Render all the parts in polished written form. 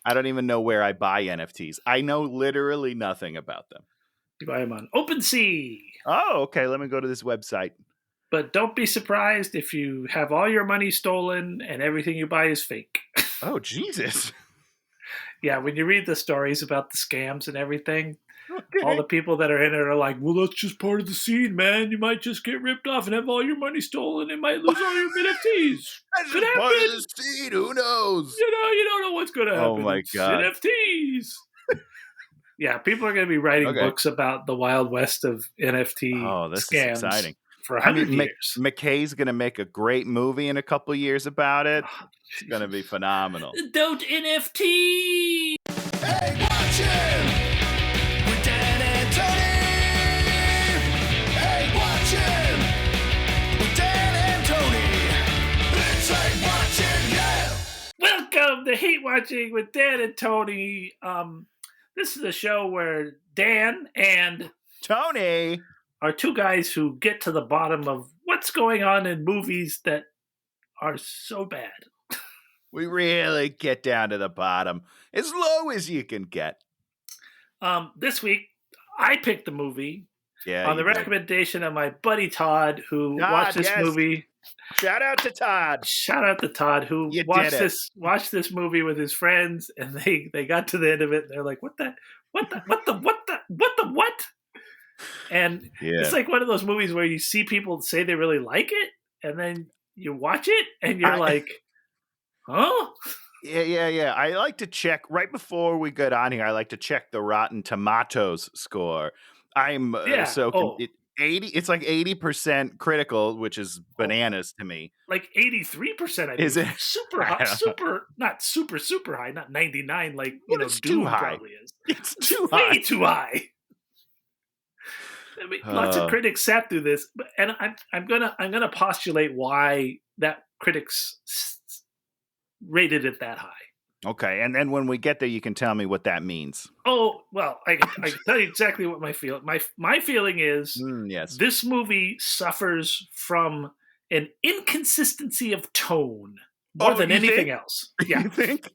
I don't even know where I buy NFTs. I know literally nothing about them. You buy them on OpenSea. Oh, okay. Let me go to this website. But don't be surprised if you have all your money stolen and everything you buy is fake. Oh, Jesus. Yeah, when you read the stories about the scams and everything, Okay. all the people that are in it are like, well, that's just part of the scene, man. You might just get ripped off and have all your money stolen and might lose all your NFTs. That's Could just part of happen. the scene. Who knows? You don't know what's going to happen. Oh, my It's God. NFTs. Yeah, people are going to be writing Okay. books about the Wild West of NFT This scams is exciting. for 100 years. McKay's going to make a great movie in a couple years about it. It's going to be phenomenal. Don't NFT! Hey, watch him! With Dan and Tony! Hey, watch him! With Dan and Tony! It's like watching, yeah! Welcome to Hate Watching with Dan and Tony. This is a show where Dan and Tony are two guys who get to the bottom of what's going on in movies that are so bad. We really get down to the bottom, as low as you can get. This week, I picked the movie Yeah, on the recommendation of my buddy Todd, who watched this movie. Shout out to Todd. Shout out to Todd, who watched this movie with his friends, and they got to the end of it, and they're like, what? And it's like one of those movies where you see people say they really like it, and then you watch it, and you're like, huh? Yeah. I like to check right before we get on here. I like to check the Rotten Tomatoes score. I'm 80. It's like 80% critical, which is bananas to me. Like 83%. I think. Is it super high? Not super high. Not 99. Like it's Doom too high. Probably is. It's too way high. Too high. I mean, lots of critics sat through this, and I'm gonna postulate why that critics rated it that high. Okay, and then when we get there, you can tell me what that means. Oh well, I can tell you exactly what my feeling is. Yes, this movie suffers from an inconsistency of tone more than anything else. Yeah, you think?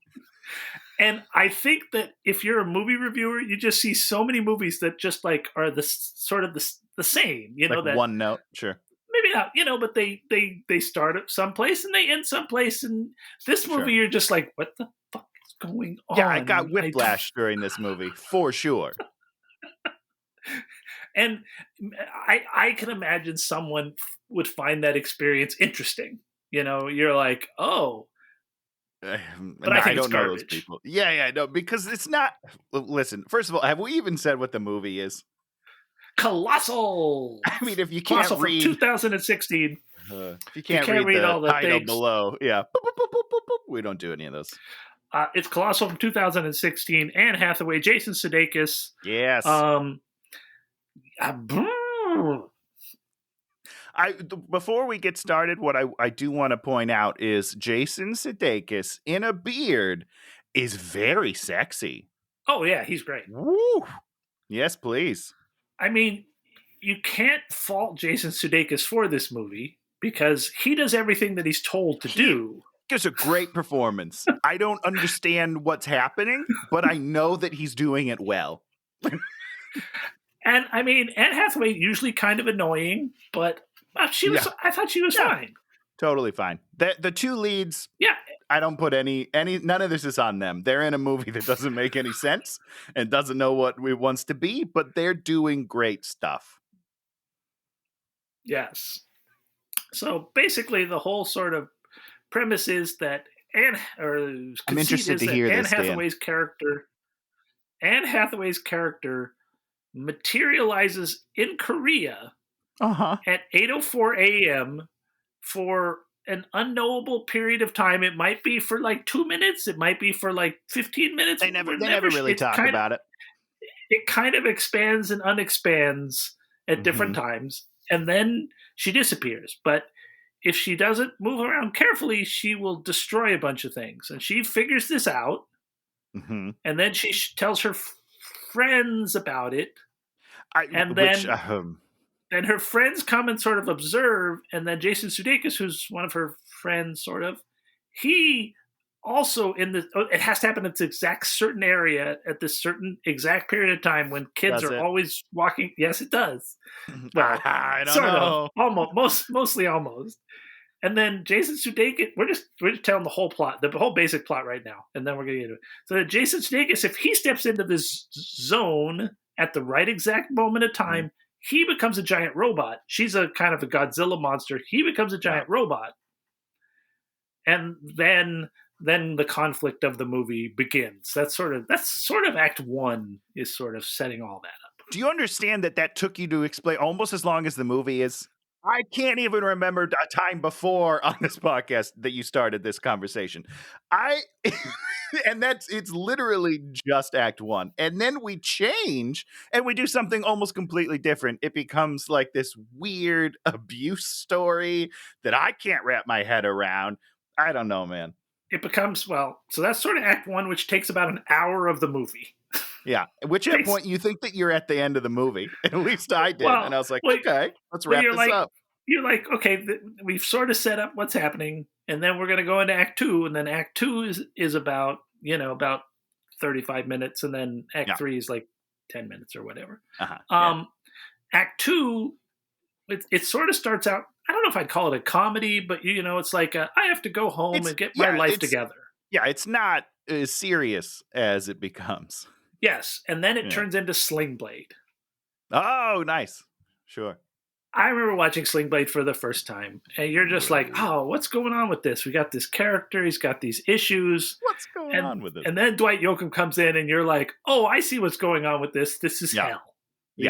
And I think that if you're a movie reviewer, you just see so many movies that just like are the sort of the same. You know, like that one note, sure. Maybe not, but they start at someplace and they end someplace. And this movie, You're just like, what the fuck is going on? Yeah, I got whiplash during this movie, for sure. And I can imagine someone would find that experience interesting. You're like, oh. But I don't know those people. Yeah, no, because it's not. Listen, first of all, have we even said what the movie is? Colossal. I mean, if you can't Colossal read from 2016, if you can't read all the title things below, yeah, we don't do any of those. It's Colossal from 2016. Anne Hathaway, Jason Sudekis. Yes. Before we get started, what I do want to point out is Jason Sudekis in a beard is very sexy. Oh yeah, he's great. Woo! Yes, please. I mean, you can't fault Jason Sudekis for this movie because he does everything that he's told to do. Gives a great performance. I don't understand what's happening, but I know that he's doing it well. And I mean, Anne Hathaway usually kind of annoying, but she was. I thought she was fine. Totally fine. The two leads. Yeah. I don't put any. None of this is on them. They're in a movie that doesn't make any sense and doesn't know what it wants to be, but they're doing great stuff. Yes. So basically, the whole sort of premise is that I'm interested to hear this. Anne Hathaway's character materializes in Korea at 8:04 a.m. for an unknowable period of time. It might be for like 2 minutes. It might be for like 15 minutes. They never really talk about it. It kind of expands and unexpands at different times. And then she disappears. But if she doesn't move around carefully, she will destroy a bunch of things. And she figures this out. And then she tells her friends about it. Then her friends come and sort of observe, and then Jason Sudekis, who's one of her friends, he also it has to happen in this exact certain area at this certain exact period of time when kids Does are it? always walking. Yes, it does. Well, I don't sort of, know. mostly almost. And then Jason Sudeikis, we're just telling the whole plot, the whole basic plot right now, and then we're going to get into it. So that Jason Sudeikis, if he steps into this zone at the right exact moment of time, he becomes a giant robot. She's a kind of a Godzilla monster. He becomes a giant robot, and then the conflict of the movie begins. That's sort of Act 1 is sort of setting all that up. Do you understand that took you to explain almost as long as the movie is? I can't even remember a time before on this podcast that you started this conversation. And it's literally just Act 1. And then we change and we do something almost completely different. It becomes like this weird abuse story that I can't wrap my head around. I don't know, man. It becomes, so that's sort of Act 1, which takes about an hour of the movie. Yeah, which at point you think that you're at the end of the movie. At least I did. And I was like, okay, let's wrap this up. You're like, okay, we've sort of set up what's happening, and then we're going to go into Act 2, and then Act 2 is about 35 minutes, and then Act 3 is like 10 minutes or whatever. Act 2, it sort of starts out, I don't know if I'd call it a comedy, but it's like I have to go home and get my life together. Yeah, it's not as serious as it becomes. Yes, and then it turns into Sling Blade. Oh, nice. Sure. I remember watching Sling Blade for the first time, and you're just like, oh, what's going on with this? We got this character, he's got these issues. What's going on with this? And then Dwight Yoakam comes in, and you're like, oh, I see what's going on with this. This is hell.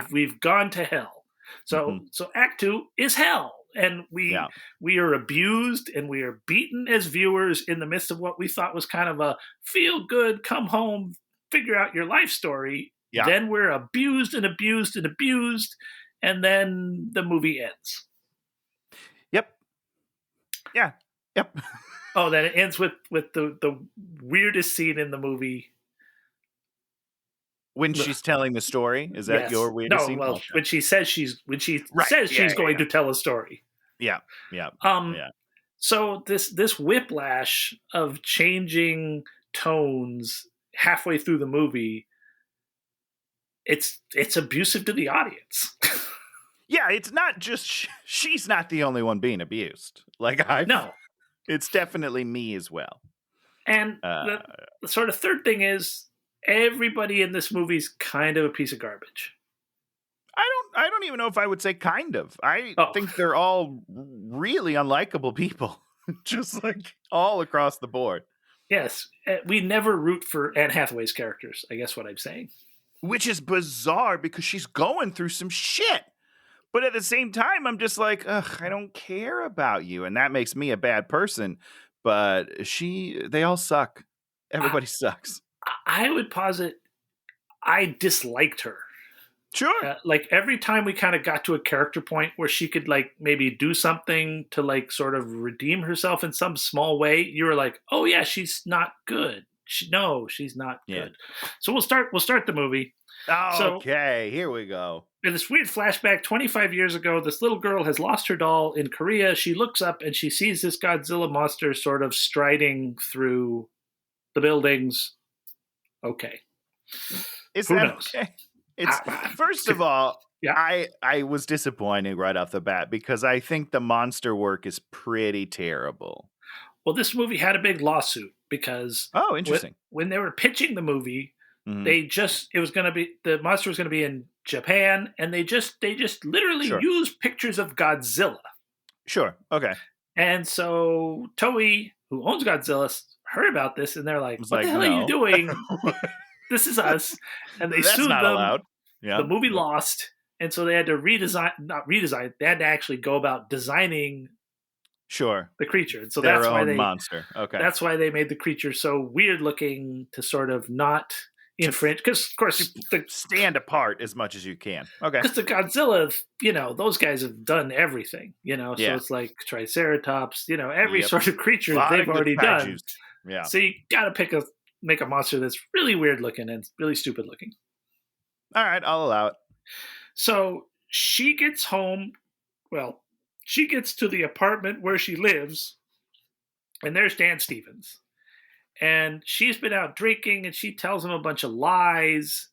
We've gone to hell. So Act 2 is hell. And we are abused and we are beaten as viewers in the midst of what we thought was kind of a feel good, come home, figure out your life story. Yeah. Then we're abused and abused and abused, and then the movie ends. Yep. Yeah. Yep. Oh, then it ends with the weirdest scene in the movie. When she's telling the story, is that your weirdest scene? No, well, when she says she's going to tell a story. Yeah, yeah, So this whiplash of changing tones halfway through the movie, it's abusive to the audience. Yeah, it's not just she's not the only one being abused. It's definitely me as well. And the sort of third thing is, everybody in this movie is kind of a piece of garbage. I don't even know if I would say kind of. I think they're all really unlikable people, just like all across the board. Yes, we never root for Anne Hathaway's characters, I guess what I'm saying. Which is bizarre because she's going through some shit. But at the same time, I'm just like, ugh, I don't care about you. And that makes me a bad person. But they all suck. Everybody sucks. I would posit I disliked her. Sure. Like every time we kind of got to a character point where she could like maybe do something to like sort of redeem herself in some small way, you were like, oh yeah, she's not good. She's not good. So we'll start the movie. Okay, here we go. In this weird flashback, 25 years ago, this little girl has lost her doll in Korea. She looks up and she sees this Godzilla monster sort of striding through the buildings. Okay. Is that okay? It's first of all, I was disappointed right off the bat because I think the monster work is pretty terrible. Well, this movie had a big lawsuit because interesting. When they were pitching the movie, the monster was going to be in Japan, and they just literally used pictures of Godzilla. Sure. Okay. And so Toei, who owns Godzilla, heard about this, and they're like, "What the hell are you doing? This is us." And they sued them. Allowed. Yeah. The movie lost, and so they had to not redesign. They had to actually go about designing the creature. And so that's why monster. Okay. That's why they made the creature so weird looking to sort of not infringe, because of course stand apart as much as you can. Okay. Because the Godzilla, those guys have done everything, so it's like Triceratops, every sort of creature they've already done. Yeah. So you got to make a monster that's really weird looking and really stupid looking. All right, I'll allow it. So she gets home. Well, she gets to the apartment where she lives, and there's Dan Stevens. and she's been out drinking, and she tells him a bunch of lies,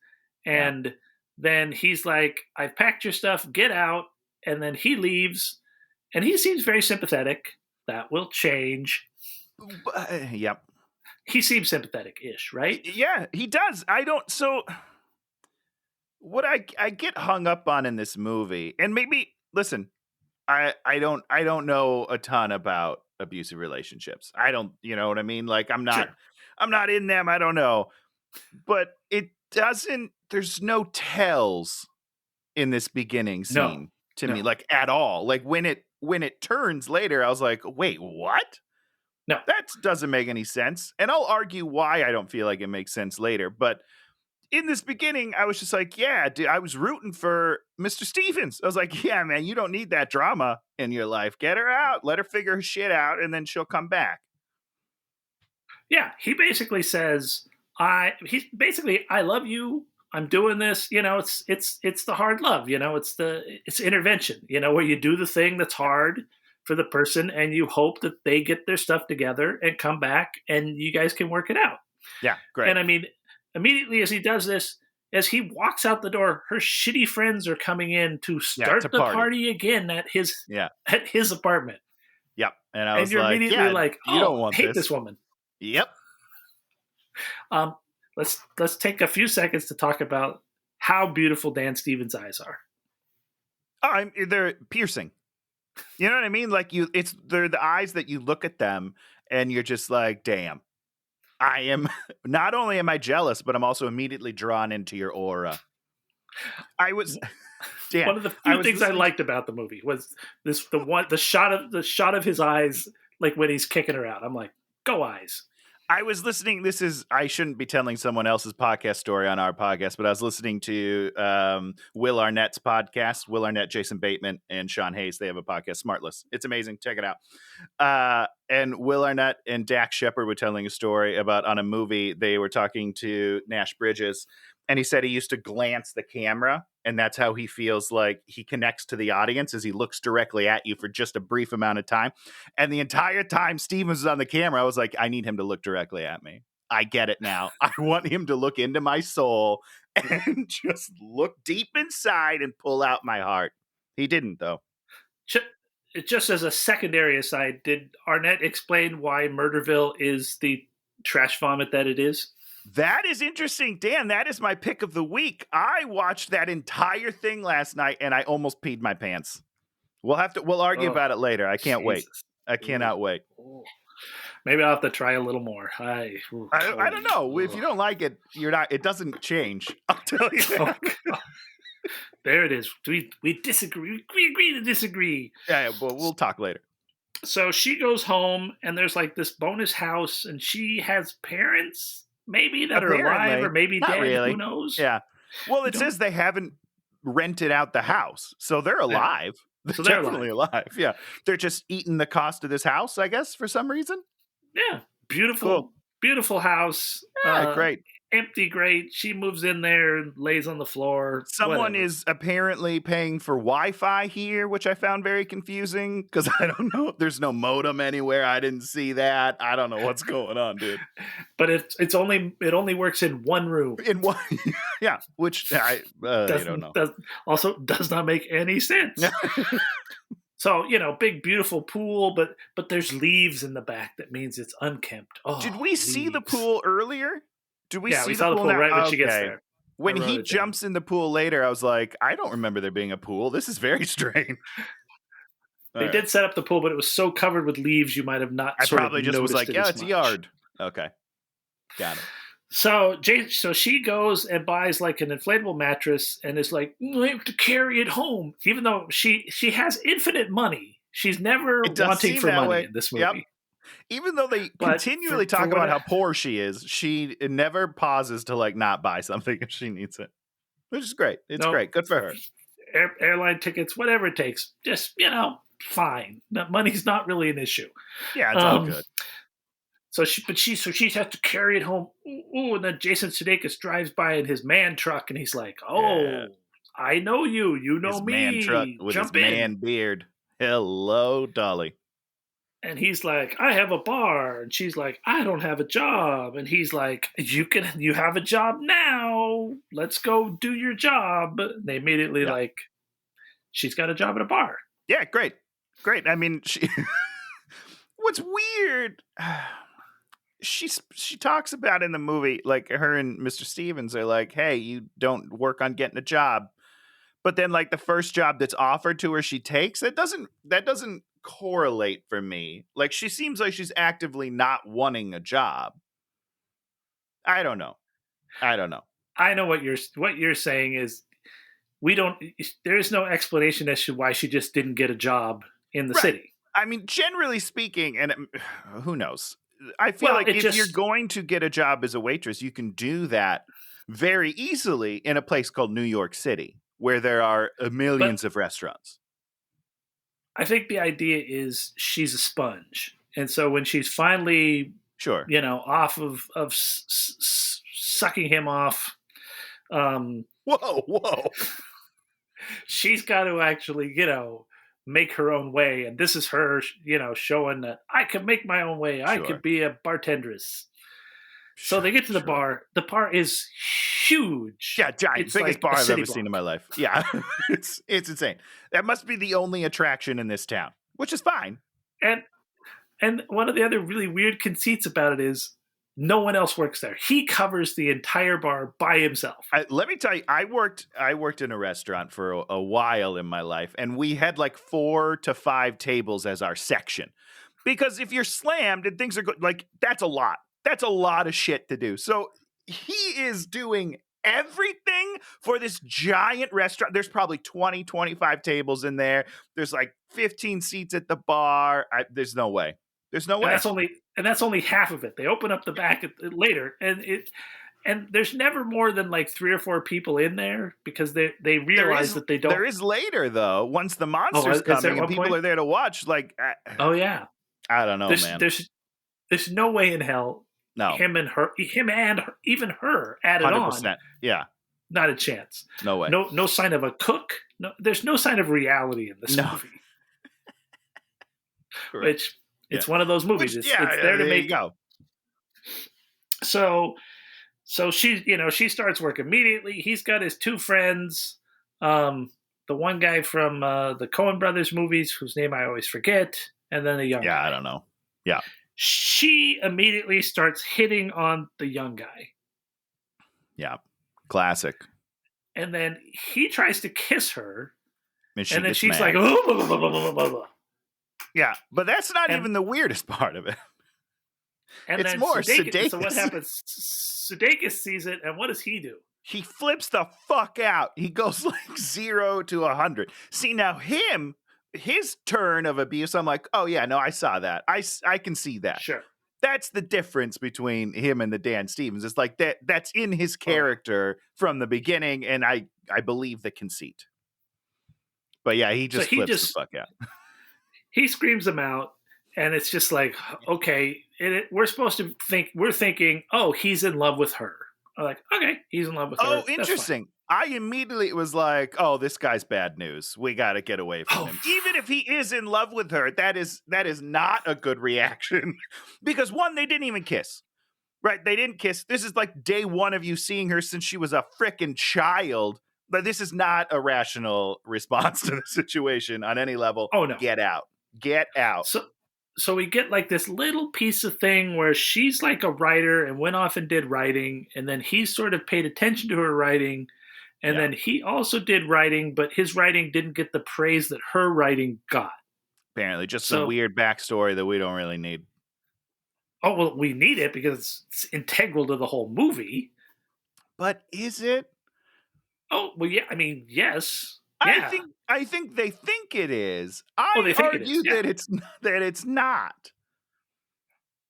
Yeah. and then he's like, "I've packed your stuff, get out," and then he leaves, and he seems very sympathetic. That will change. Yep. He seems sympathetic-ish, right? Yeah, he does. I don't. So what I get hung up on in this movie, and maybe listen, I don't know a ton about abusive relationships. I don't, you know what I mean? Like Sure. I'm not in them. I don't know. But it doesn't there's no tells in this beginning No, scene to me, no, like at all. Like when it turns later, I was like, wait, what? no. That doesn't make any sense. And I'll argue why I don't feel like it makes sense later. But in this beginning, I was just like, yeah, dude, I was rooting for Mr. Stevens. I was like, yeah, man, you don't need that drama in your life. Get her out, let her figure her shit out, and then she'll come back. Yeah, he basically says, I love you. I'm doing this. It's the hard love. It's intervention. Where you do the thing that's hard for the person, and you hope that they get their stuff together and come back, and you guys can work it out. Yeah, great. And I mean, immediately as he does this, as he walks out the door, her shitty friends are coming in to start the party again at his apartment. Yep. And I And was you're like, immediately yeah, like, you don't want hate this woman. Yep. Let's take a few seconds to talk about how beautiful Dan Stevens' eyes are. They're piercing. You know what I mean? Like they're the eyes that you look at them and you're just like, damn. I am not only am I jealous, but I'm also immediately drawn into your aura. I was Dan, one of the few things I liked about the movie was the shot of his eyes, like when he's kicking her out. I'm like, go eyes. I was listening. I shouldn't be telling someone else's podcast story on our podcast, but I was listening to Will Arnett's podcast. Will Arnett, Jason Bateman, and Sean Hayes. They have a podcast, Smartless. It's amazing. Check it out. And Will Arnett and Dak Shepard were telling a story about on a movie. They were talking to Nash Bridges, and he said he used to glance the camera, and that's how he feels like he connects to the audience, as he looks directly at you for just a brief amount of time. And the entire time Stevens was on the camera, I was like, I need him to look directly at me. I get it now. I want him to look into my soul and just look deep inside and pull out my heart. He didn't, though. Just as a secondary aside, did Arnett explain why Murderville is the trash vomit that it is? That is interesting, Dan. That is my pick of the week. I watched that entire thing last night and I almost peed my pants. We'll argue about it later. I can't wait. I cannot wait. Maybe I'll have to try a little more. I don't know. If you don't like it, it doesn't change. I'll tell you that. There it is. We disagree. We agree to disagree. Yeah, but we'll talk later. So she goes home and there's like this bonus house and she has parents maybe that are alive or maybe dead. Really. Who knows? Yeah. Well, it says they haven't rented out the house. So they're alive. Yeah. They're definitely alive. Yeah. They're just eating the cost of this house, I guess, for some reason. Yeah. Beautiful house. Yeah, great. Empty, great. She moves in there and lays on the floor. Someone is apparently paying for Wi-Fi here, which I found very confusing because I don't know. There's no modem anywhere. I didn't see that. I don't know what's going on, dude. But it only works in one room. In one, yeah. Which I don't know. Also does not make any sense. So, big, beautiful pool, but there's leaves in the back. That means it's unkempt. Oh, did we see the pool earlier? Did we see we saw the pool right when she gets there. When he jumps in the pool later, I was like, I don't remember there being a pool. This is very strange. They did set up the pool, but it was so covered with leaves, you might have not. I probably just was like, yeah, it's a yard. Okay, got it. So she goes and buys like an inflatable mattress and is like, I have to carry it home, even though she has infinite money. She's never wanting for money in this movie. Yep. Even though they continually talk about how poor she is, she never pauses to like not buy something if she needs it, which is great. It's great. Good for her. Airline tickets, whatever it takes. Just, fine. Money's not really an issue. Yeah, it's all good. So she has to carry it home. Ooh, and then Jason Sudekis drives by in his man truck, and he's like, I know you. You know his me. Man truck with his man beard. Hello, Dolly. And he's like, I have a bar. And she's like, I don't have a job. And he's like, you have a job now. Let's go do your job. And they immediately Yeah. like, she's got a job at a bar. Yeah, great. I mean, what's weird, she talks about in the movie, like her and Mr. Stevens are like, hey, you don't work on getting a job. But then like the first job that's offered to her, she takes. That doesn't correlate for me. Like she seems like she's actively not wanting a job. I don't know. I know what you're saying is there is no explanation as to why she just didn't get a job in the city. I mean, generally speaking, and who knows? I feel like if you're going to get a job as a waitress, you can do that very easily in a place called New York City, where there are millions of restaurants. I think the idea is she's a sponge. And so when she's finally, off of sucking him off, whoa. She's got to actually, make her own way. And this is her, showing that I can make my own way. I could be a bartendress. So they get to the bar. The bar is huge. Yeah, giant. It's biggest bar I've ever seen in my life. Yeah, it's insane. That must be the only attraction in this town, which is fine. And one of the other really weird conceits about it is no one else works there. He covers the entire bar by himself. Let me tell you, I worked in a restaurant for a while in my life, and we had like 4 to 5 tables as our section. Because if you're slammed and things are good, like that's a lot. That's a lot of shit to do. So he is doing everything for this giant restaurant. There's probably 20, 25 tables in there. There's like 15 seats at the bar. There's no way. There's no way. And that's only half of it. They open up the back later, and there's never more than like 3 or 4 people in there because they realize that they don't. There is later though. Once the monster's coming and people are there to watch, like. Oh yeah. I don't know, man. There's no way in hell. No. Him and even her added 100%. On. Yeah. Not a chance. No way. No sign of a cook. No, there's no sign of reality in this movie. Which it's one of those movies. It's there to make. Go. So she starts work immediately. He's got his 2 friends. The one guy from the Coen Brothers movies, whose name I always forget, and then a young guy. Yeah, I don't know. Yeah. She immediately starts hitting on the young guy. Yeah. Classic. And then he tries to kiss her. And then she's mad. Like, oh, blah, blah, blah, blah, blah. Yeah, but that's not even the weirdest part of it. And it's more Sudekis. So what happens? Sudekis sees it, and what does he do? He flips the fuck out. He goes like 0 to 100. See, now his turn of abuse, I'm like, oh yeah, no, I saw that. I can see that. Sure. That's the difference between him and the Dan Stevens. It's like that's in his character from the beginning, and I believe the conceit. But yeah, he just flips the fuck out. He screams him out, and it's just like, okay, we're supposed to think, we're thinking, oh, he's in love with her. I'm like, okay, he's in love with her. Oh, interesting. I immediately was like, oh, this guy's bad news. We got to get away from him. Even if he is in love with her, that is not a good reaction. Because 1, they didn't even kiss. Right? They didn't kiss. This is like day 1 of you seeing her since she was a frickin' child. But this is not a rational response to the situation on any level. Oh, no. Get out. Get out. So we get like this little piece of thing where she's like a writer and went off and did writing. And then he sort of paid attention to her writing. And then he also did writing, but his writing didn't get the praise that her writing got. Apparently, just a weird backstory that we don't really need. Oh, well, we need it because it's integral to the whole movie. But is it? Oh, well, yeah. I mean, yes. Yeah. I think they think it is. I argue that it's not.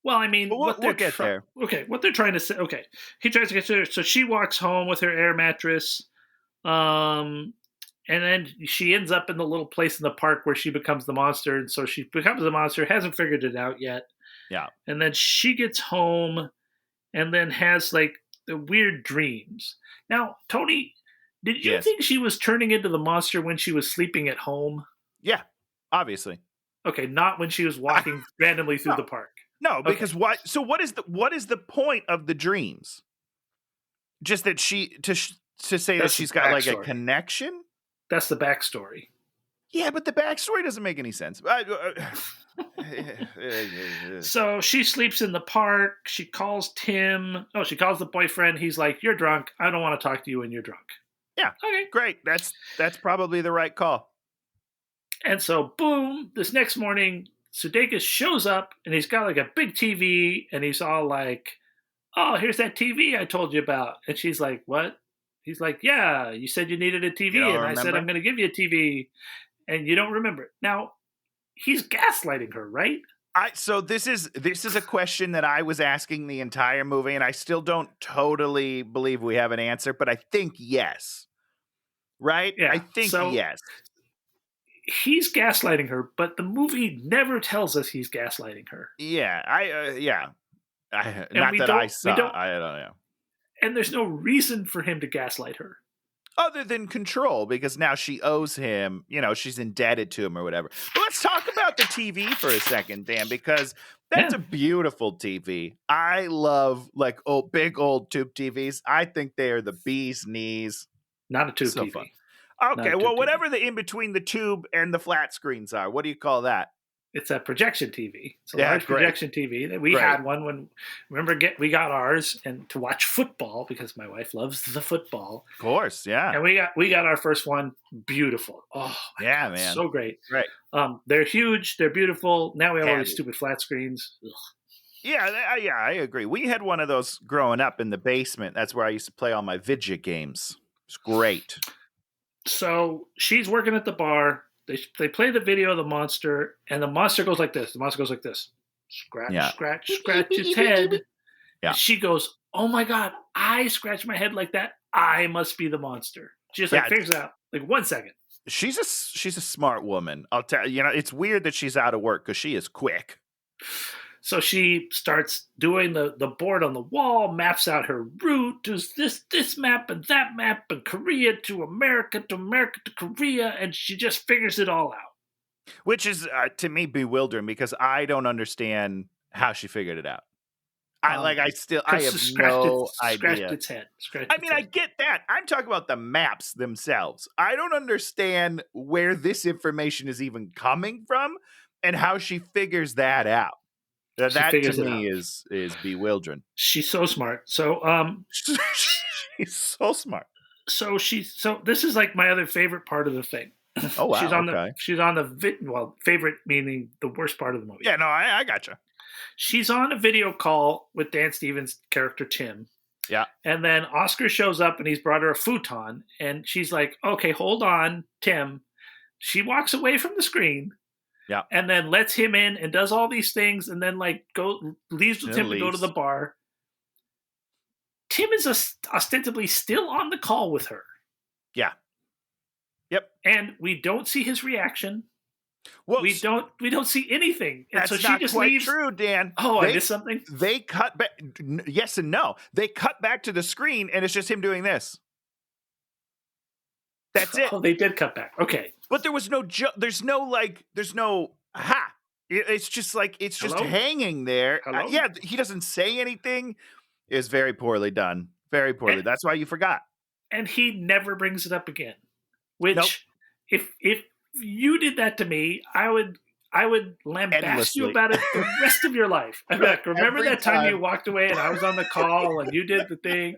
Well, I mean, we'll get there. Okay, what they're trying to say. Okay, he tries to get her. So she walks home with her air mattress, and then she ends up in the little place in the park where she becomes the monster. And so she becomes the monster. Hasn't figured it out yet. Yeah. And then she gets home, and then has like the weird dreams. Now, Tony, did you think she was turning into the monster when she was sleeping at home? Yeah, obviously. Okay, not when she was walking randomly through the No, park. no, Okay. because what? So what is the point of the dreams? Just that to say that That's the she's got like a backstory. connection. That's the backstory. Yeah, but the backstory doesn't make any sense. So she sleeps in the park. She calls Tim. Oh, she calls the boyfriend. He's like, "You're drunk. I don't want to talk to you when you're drunk." Yeah, Okay. great. That's probably the right call. And so, boom, this next morning, Sudekis shows up and he's got like a big TV and he's all like, "Oh, here's that TV I told you about." And she's like, "What?" He's like, "Yeah, you said you needed a You TV don't and I said I'm remember? going to give you a TV and you don't remember it." Now, he's gaslighting her, right? So this is a question that I was asking the entire movie, and I still don't totally believe we have an answer, but I think yes. Right? I Yeah. think So yes. he's gaslighting her, but the movie never tells us he's gaslighting her. Yeah, yeah. And Not that I saw. I don't know. And there's no reason for him to gaslight her. Other than control, because now she owes him, she's indebted to him or whatever. But let's talk about the TV for a second, Dan, because that's a beautiful TV. I love like big old tube TVs. I think they are the bee's knees. Not a tube So TV. fun. Okay, well, whatever the in between the tube and the flat screens are, what do you call that? It's a projection TV. It's a large projection TV. We had one when, we got ours and to watch football because my wife loves the football. Of course, yeah. And we got our first one. Beautiful. Oh, yeah, God, man, so great. Right. They're huge. They're beautiful. Now we have all these stupid flat screens. Ugh. Yeah, I agree. We had one of those growing up in the basement. That's where I used to play all my video games. It's great. So she's working at the bar. They play the video of the monster, and the monster goes like this. The monster goes like this. Scratch, scratch, scratch its head. Yeah. And she goes, "Oh my God, I scratch my head like that. I must be the monster." She just figures it out like 1 second. She's a smart woman. I'll tell you. It's weird that she's out of work because she is quick. So she starts doing the board on the wall, maps out her route, does this map and that map, and Korea to America to Korea, and she just figures it all out. Which is, to me, bewildering because I don't understand how she figured it out. I have no idea. Scratched its head. I get that. I'm talking about the maps themselves. I don't understand where this information is even coming from and how she figures that out. That to me is bewildering. She's so smart. So she's so smart. So this is like my other favorite part of the thing. Oh wow. She's on the favorite meaning the worst part of the movie. Yeah, no, I gotcha. She's on a video call with Dan Stevens' character Tim. Yeah. And then Oscar shows up and he's brought her a futon and she's like, "Okay, hold on, Tim." She walks away from the screen. Yeah. And then lets him in and does all these things and then leaves with him to go to the bar. Tim is ostensibly still on the call with her. Yeah. Yep. And we don't see his reaction. Well, we don't see anything. And that's so she not just quite leaves. True, Dan. Oh, I missed something? They cut back. Yes and no. They cut back to the screen and it's just him doing this. That's it. Oh, they did cut back. Okay. But there was no there's no ha. It's just like just hanging there. Yeah, he doesn't say anything. It's very poorly done. Very poorly. That's why you forgot. And he never brings it up again. Which if you did that to me, I would lambast you about it the rest of your life. I'd be like, remember that time you walked away and I was on the call and you did the thing?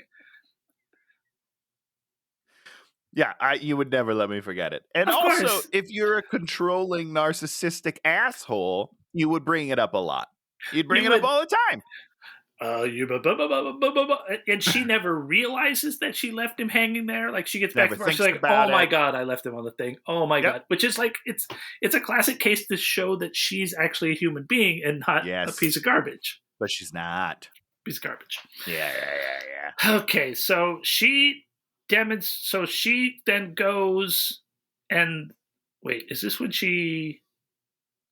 Yeah, you would never let me forget it. And also, if you're a controlling, narcissistic asshole, you would bring it up a lot. You'd bring it up all the time. And she never realizes that she left him hanging there. Like she gets back to she's like, "Oh my God, I left him on the thing. Oh my God." Which is like it's a classic case to show that she's actually a human being and not a piece of garbage. But she's not. Piece of garbage. Yeah. Okay, so she then goes and wait, is this when she?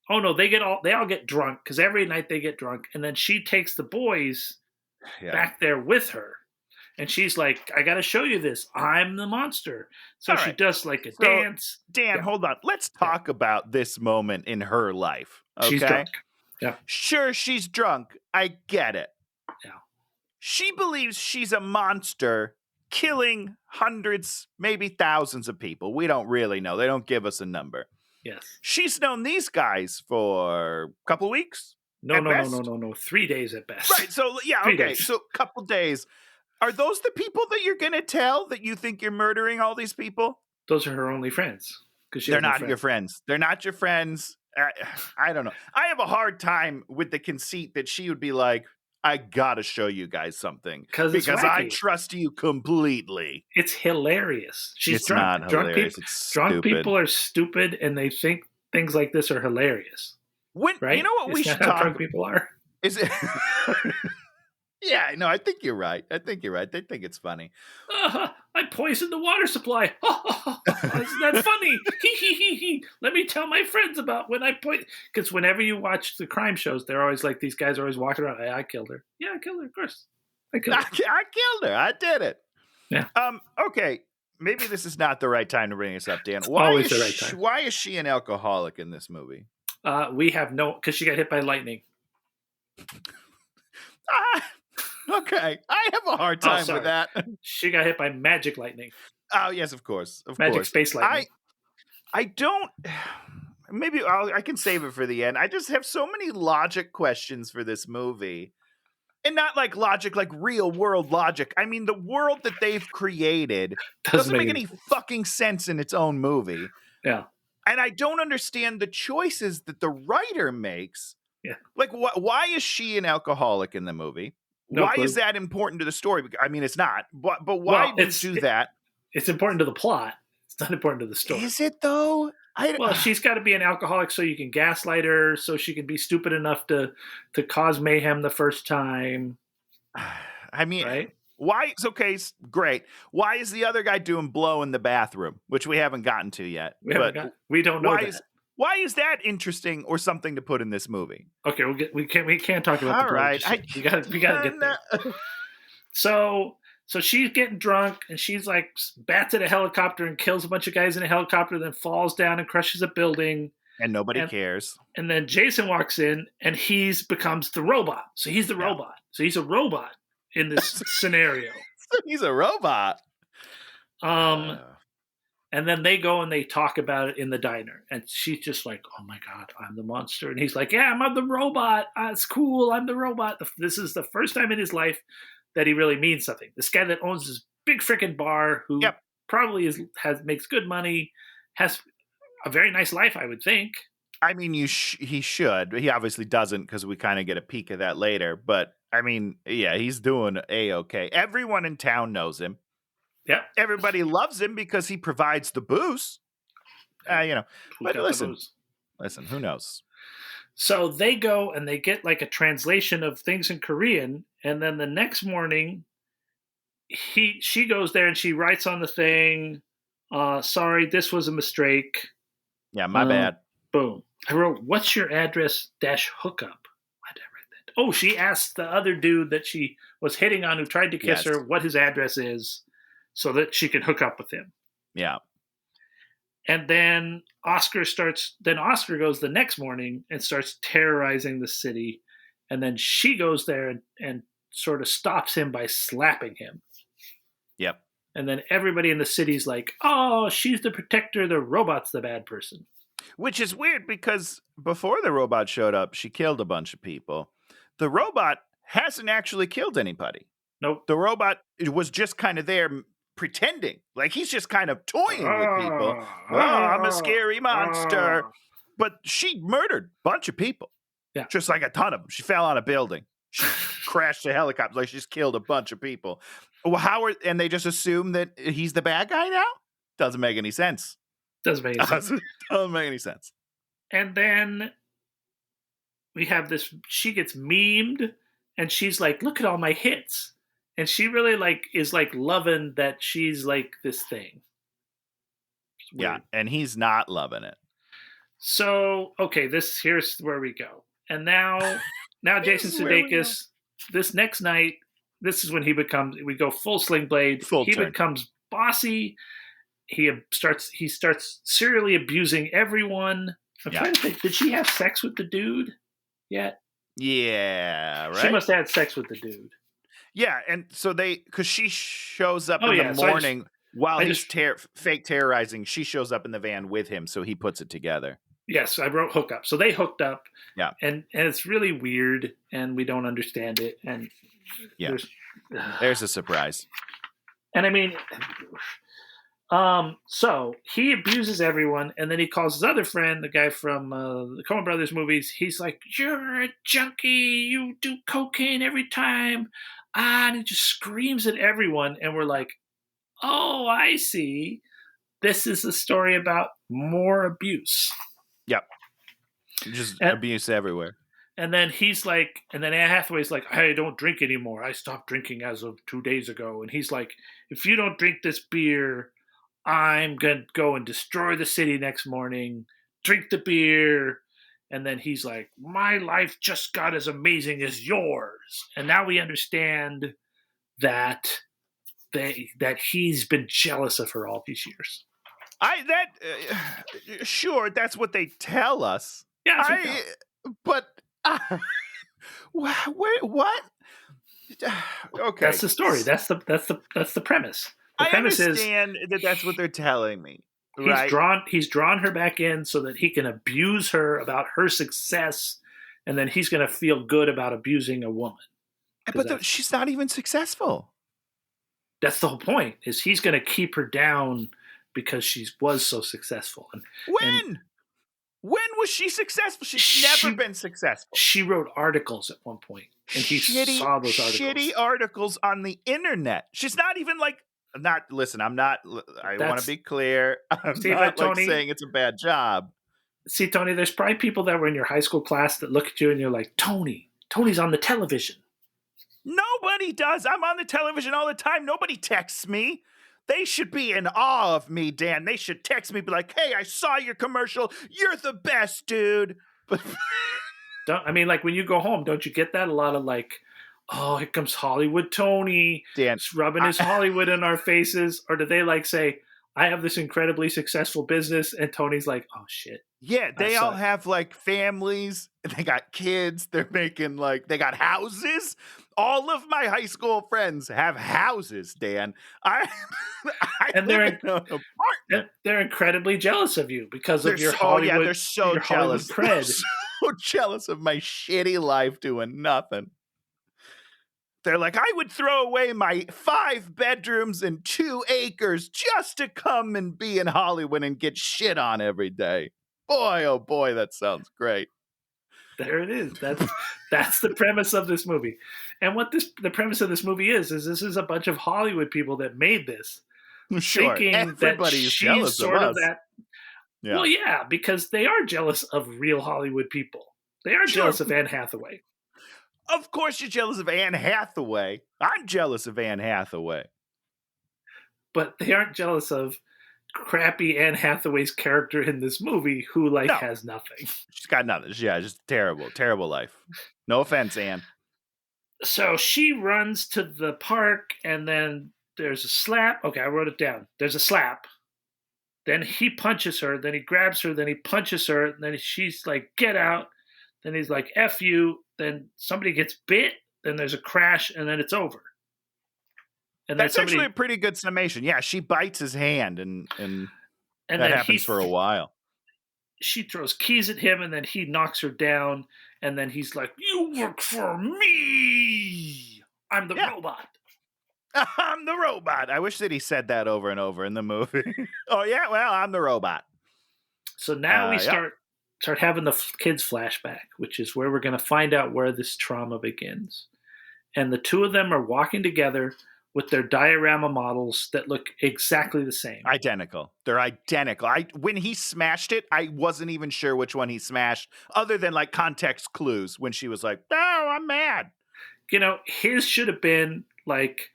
Oh no, they all get drunk because every night they get drunk, and then she takes the boys back there with her, And she's like, I got to show you this. I'm the monster. So she does like a dance. Dan, hold on. Let's talk about this moment in her life. Okay. She's drunk. Yeah. Sure, she's drunk. I get it. Yeah. She believes she's a monster killing hundreds, maybe thousands of people. We don't really know. They don't give us a number. Yes. She's known these guys for a couple weeks. No. 3 days at best. Right. So, yeah. 3 Okay. days. So, a couple days. Are those the people that you're going to tell that you think you're murdering all these people? Those are her only friends. They're not your friends. They're not your friends. I don't know. I have a hard time with the conceit that she would be like, I got to show you guys something. Because I trust you completely. It's hilarious. She's drunk. Not hilarious. Drunk people are stupid and they think things like this are hilarious. Right? You know what we should talk about? Drunk people are. Is it? Yeah, no, I think you're right. They think it's funny. I poisoned the water supply. Isn't that funny? He. Let me tell my friends about when I poisoned. Because whenever you watch the crime shows, they're always like, these guys are always walking around. I killed her. Yeah, I killed her, of course. I killed her. I did it. Yeah. Okay. Maybe this is not the right time to bring this up, Dan. Always the right time. Why is she an alcoholic in this movie? We have because she got hit by lightning. Okay, I have a hard time with that. She got hit by magic lightning. Oh, yes, of course. Magic space lightning. I don't... Maybe I can save it for the end. I just have so many logic questions for this movie. And not like logic, like real world logic. I mean, the world that they've created doesn't make any fucking sense in its own movie. Yeah. And I don't understand the choices that the writer makes. Yeah. Like, why is she an alcoholic in the movie? Why is that important to the story? I mean, it's not. But why do that? It's important to the plot. It's not important to the story. Is it, though? She's got to be an alcoholic so you can gaslight her, so she can be stupid enough to cause mayhem the first time. I mean, right? Why? It's okay. Great. Why is the other guy doing blow in the bathroom, which we haven't gotten to yet? We don't know that. Why is that interesting or something to put in this movie? Okay, we can't talk about all right. We gotta get there. So she's getting drunk and she's like bats at a helicopter and kills a bunch of guys in a helicopter, then falls down and crushes a building. And nobody cares. And then Jason walks in and becomes the robot. So he's the robot. So he's a robot in this scenario. He's a robot. And then they go and they talk about it in the diner. And she's just like, oh my God, I'm the monster. And he's like, yeah, I'm the robot. It's cool. I'm the robot. This is the first time in his life that he really means something. This guy that owns this big freaking bar who probably makes good money, has a very nice life, I would think. I mean, he should. He obviously doesn't because we kind of get a peek of that later. But, I mean, yeah, he's doing A-okay. Everyone in town knows him. Yeah, everybody loves him because he provides the booze. But listen, who knows? So they go and they get like a translation of things in Korean, and then the next morning, she goes there and she writes on the thing, "Sorry, this was a mistake." Yeah, my bad. Boom. I wrote, "What's your address -hookup?" Why did I write that? Oh, she asked the other dude that she was hitting on, who tried to kiss her, what his address is, so that she can hook up with him. Yeah. And then Oscar goes the next morning and starts terrorizing the city. And then she goes there and sort of stops him by slapping him. Yep. And then everybody in the city's like, oh, she's the protector. The robot's the bad person. Which is weird because before the robot showed up, she killed a bunch of people. The robot hasn't actually killed anybody. Nope. The robot was just kind of there pretending. Like he's just kind of toying with people. Oh, I'm a scary monster. But she murdered a bunch of people. Yeah. Just like a ton of them. She fell on a building. She crashed a helicopter. Like she just killed a bunch of people. Well, and they just assume that he's the bad guy now? Doesn't make any sense. Doesn't make any sense. And then we have this, she gets memed and she's like, look at all my hits. And she really is loving that she's like this thing. Yeah, and he's not loving it. So, okay, here's where we go. And now Jason Sudeikis, this next night, this is when we go full Sling Blade. Full he turn. becomes bossy. He starts serially abusing everyone. I'm trying to think, did she have sex with the dude yet? Yeah, right. She must have had sex with the dude. Yeah, and so because she shows up in the morning while he's fake terrorizing. She shows up in the van with him, so he puts it together. Yes, I wrote hook up. So they hooked up. Yeah, and it's really weird, and we don't understand it. And there's a surprise. And I mean, so he abuses everyone, and then he calls his other friend, the guy from the Coen Brothers movies. He's like, "You're a junkie. You do cocaine every time." And he just screams at everyone, and we're like, "Oh, I see. This is a story about more abuse." Yep. Just abuse everywhere. And then Anne Hathaway's like, "I don't drink anymore. I stopped drinking as of 2 days ago." And he's like, "If you don't drink this beer, I'm going to go and destroy the city next morning. Drink the beer." And then he's like, "My life just got as amazing as yours." And now we understand that he's been jealous of her all these years. Sure, that's what they tell us. Yeah, but what? Okay, that's the story. That's the premise. The premise understand that that's what they're telling me. Right? He's drawn her back in so that he can abuse her about her success, and then he's going to feel good about abusing a woman. But she's not even successful. That's the whole point. Is he's going to keep her down because she was so successful. When was she successful? She's never been successful. She wrote articles at one point, and he saw those articles. Shitty articles on the internet. She's not even like. Listen, I'm not. I want to be clear. I'm not Tony, saying it's a bad job. See, Tony, there's probably people that were in your high school class that look at you and you're like, Tony's on the television. Nobody does. I'm on the television all the time. Nobody texts me. They should be in awe of me, Dan. They should text me, be like, "Hey, I saw your commercial. You're the best, dude." But like when you go home, don't you get that a lot of like, "Oh, here comes Hollywood Tony, Dan, rubbing his Hollywood in our faces," or do they like say, "I have this incredibly successful business," and Tony's like, "Oh shit." Yeah, they all have like families. They got kids. They're making they got houses. All of my high school friends have houses, Dan. And they're incredibly jealous of you because of your Hollywood. Yeah, they're so jealous. They're so jealous of my shitty life doing nothing. They're like, "I would throw away my 5 bedrooms and 2 acres just to come and be in Hollywood and get shit on every day." Boy, oh boy, that sounds great. There it is. That's the premise of this movie. And what the premise of this movie is this is a bunch of Hollywood people that made this. Sure. Thinking everybody's that jealous sort of us. That. Yeah. Well, yeah, because they are jealous of real Hollywood people. They are jealous of Anne Hathaway. Of course you're jealous of Anne Hathaway. I'm jealous of Anne Hathaway. But they aren't jealous of crappy Anne Hathaway's character in this movie who has nothing. She's got nothing. Yeah, just terrible life. No offense, Anne. So she runs to the park, and then there's a slap. Okay, I wrote it down. There's a slap. Then he punches her. Then he grabs her. Then he punches her. And then she's like, "Get out." Then he's like, "F you." Then somebody gets bit. Then there's a crash, and then it's over. And that's actually a pretty good summation. Yeah, she bites his hand, and that happens for a while. She throws keys at him, and then he knocks her down. And then he's like, "You work for me. I'm the robot." I'm the robot. I wish that he said that over and over in the movie. Oh yeah, well, I'm the robot. So now we start having the kids flashback, which is where we're going to find out where this trauma begins. And the two of them are walking together with their diorama models that look exactly the same. Identical. They're identical. When he smashed it, I wasn't even sure which one he smashed, other than like context clues when she was like, "Oh, I'm mad." His should have been like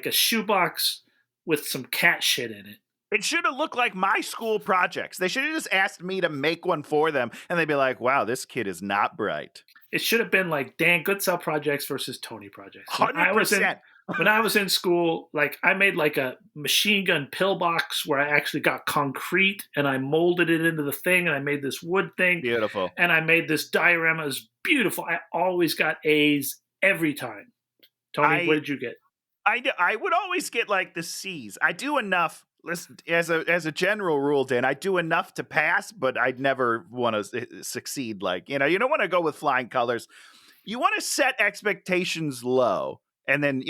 a shoebox with some cat shit in it. It should have looked like my school projects. They should have just asked me to make one for them, and they'd be like, wow, this kid is not bright. It should have been like Dan Goodsell projects versus Tony projects. 100%. When I was in school, like I made like a machine gun pillbox where I actually got concrete and I molded it into the thing, and I made this wood thing. Beautiful. And I made this diorama. It was beautiful. I always got A's every time. Tony, what did you get? I would always get like the C's. I do enough. Listen, as a general rule, Dan, I do enough to pass, but I'd never want to succeed. Like, you don't want to go with flying colors. You want to set expectations low and then,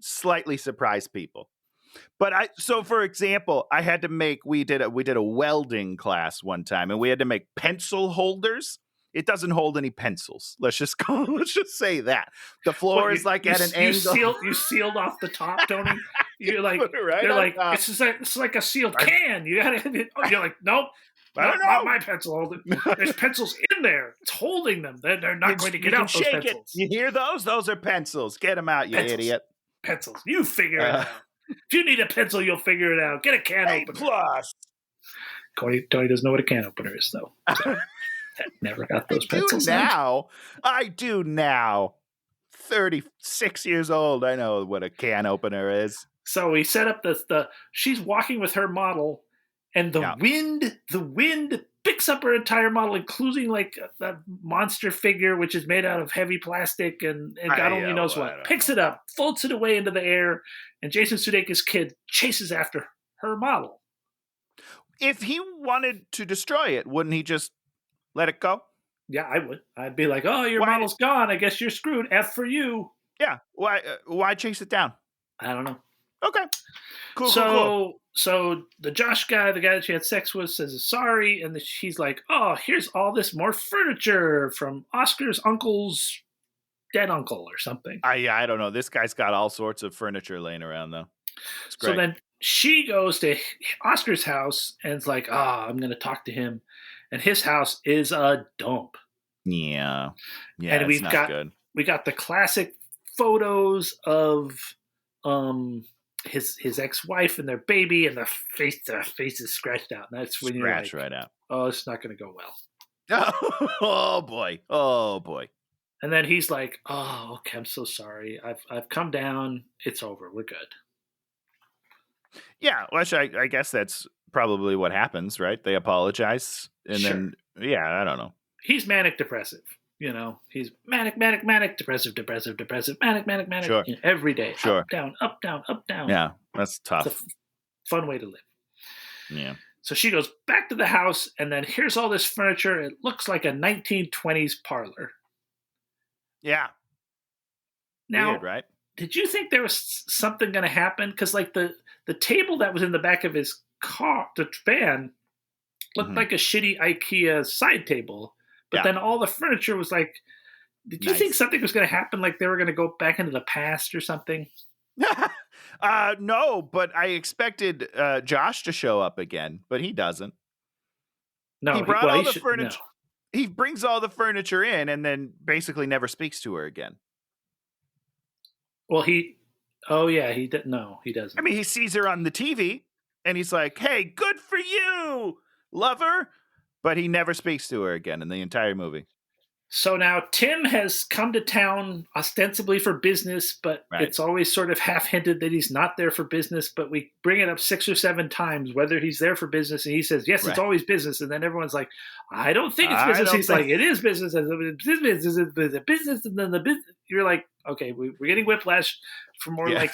slightly surprise people. But so for example, I had to make, we did a welding class one time, and we had to make pencil holders. It doesn't hold any pencils. Let's just say that. The floor is like at an angle. You sealed off the top, Tony. You're like, right they're like, it's like a sealed can. You're like, nope. I don't know. Not my pencil holder. There's pencils in there. It's holding them. They're not going to get out those pencils. You hear those? Those are pencils. Get them out, you idiot. Pencils. You figure it out. If you need a pencil, you'll figure it out. Get a can opener. Plus. Tony doesn't know what a can opener is, though. So. I never got those pencils. I do now. 36 years old. I know what a can opener is. So we set up she's walking with her model, and the wind picks up her entire model, including like a monster figure, which is made out of heavy plastic and God only knows what. Picks it up, floats it away into the air, and Jason Sudekis' kid chases after her model. If he wanted to destroy it, wouldn't he just let it go? Yeah, I would. I'd be like, oh, your model's gone. I guess you're screwed. F for you. Yeah. Why chase it down? I don't know. Okay. Cool. So the Josh guy, the guy that she had sex with, says sorry. And she's like, oh, here's all this more furniture from Oscar's uncle's dead uncle or something. I don't know. This guy's got all sorts of furniture laying around, though. It's great. So then she goes to Oscar's house and is like, I'm going to talk to him. And his house is a dump. Yeah. And we got the classic photos of his ex-wife and their baby, and the face is scratched out. And that's when you're like, right out. Oh, it's not going to go well. Oh boy. And then he's like, oh, okay, I'm so sorry. I've come down. It's over. We're good. Yeah, which I guess that's probably what happens, right? They apologize, and then I don't know. He's manic depressive, He's manic, depressive, manic. Sure. Every day. Sure. Up, down, up, down, up, down. Yeah, that's tough. It's a fun way to live. Yeah. So she goes back to the house, and then here's all this furniture. It looks like a 1920s parlor. Yeah. Now, weird, right? Did you think there was something going to happen? Because like the table that was in the back of his car, the van, looked like a shitty IKEA side table. But then all the furniture was like, did you think something was going to happen? Like they were going to go back into the past or something? No, but I expected Josh to show up again, but he doesn't. No, he brought all the furniture. No. He brings all the furniture in and then basically never speaks to her again. Well, he didn't. No, he doesn't. I mean, he sees her on the TV and he's like, hey, good for you, lover. But he never speaks to her again in the entire movie. So now Tim has come to town ostensibly for business, but it's always sort of half hinted that he's not there for business. But we bring it up 6 or 7 times whether he's there for business, and he says, yes, it's always business. And then everyone's like, I don't think it's business. He's like, it is business. And the business, and then the business. You're like, okay, we're getting whiplash for more like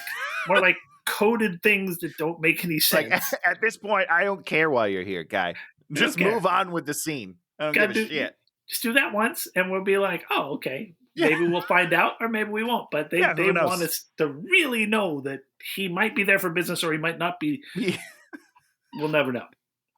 coded things that don't make any sense. Like, at this point, I don't care why you're here, guy. Just move on with the scene. I don't give a shit. Just do that once, and we'll be like, oh, okay. Maybe we'll find out, or maybe we won't. But they want us to really know that he might be there for business, or he might not be. Yeah. We'll never know.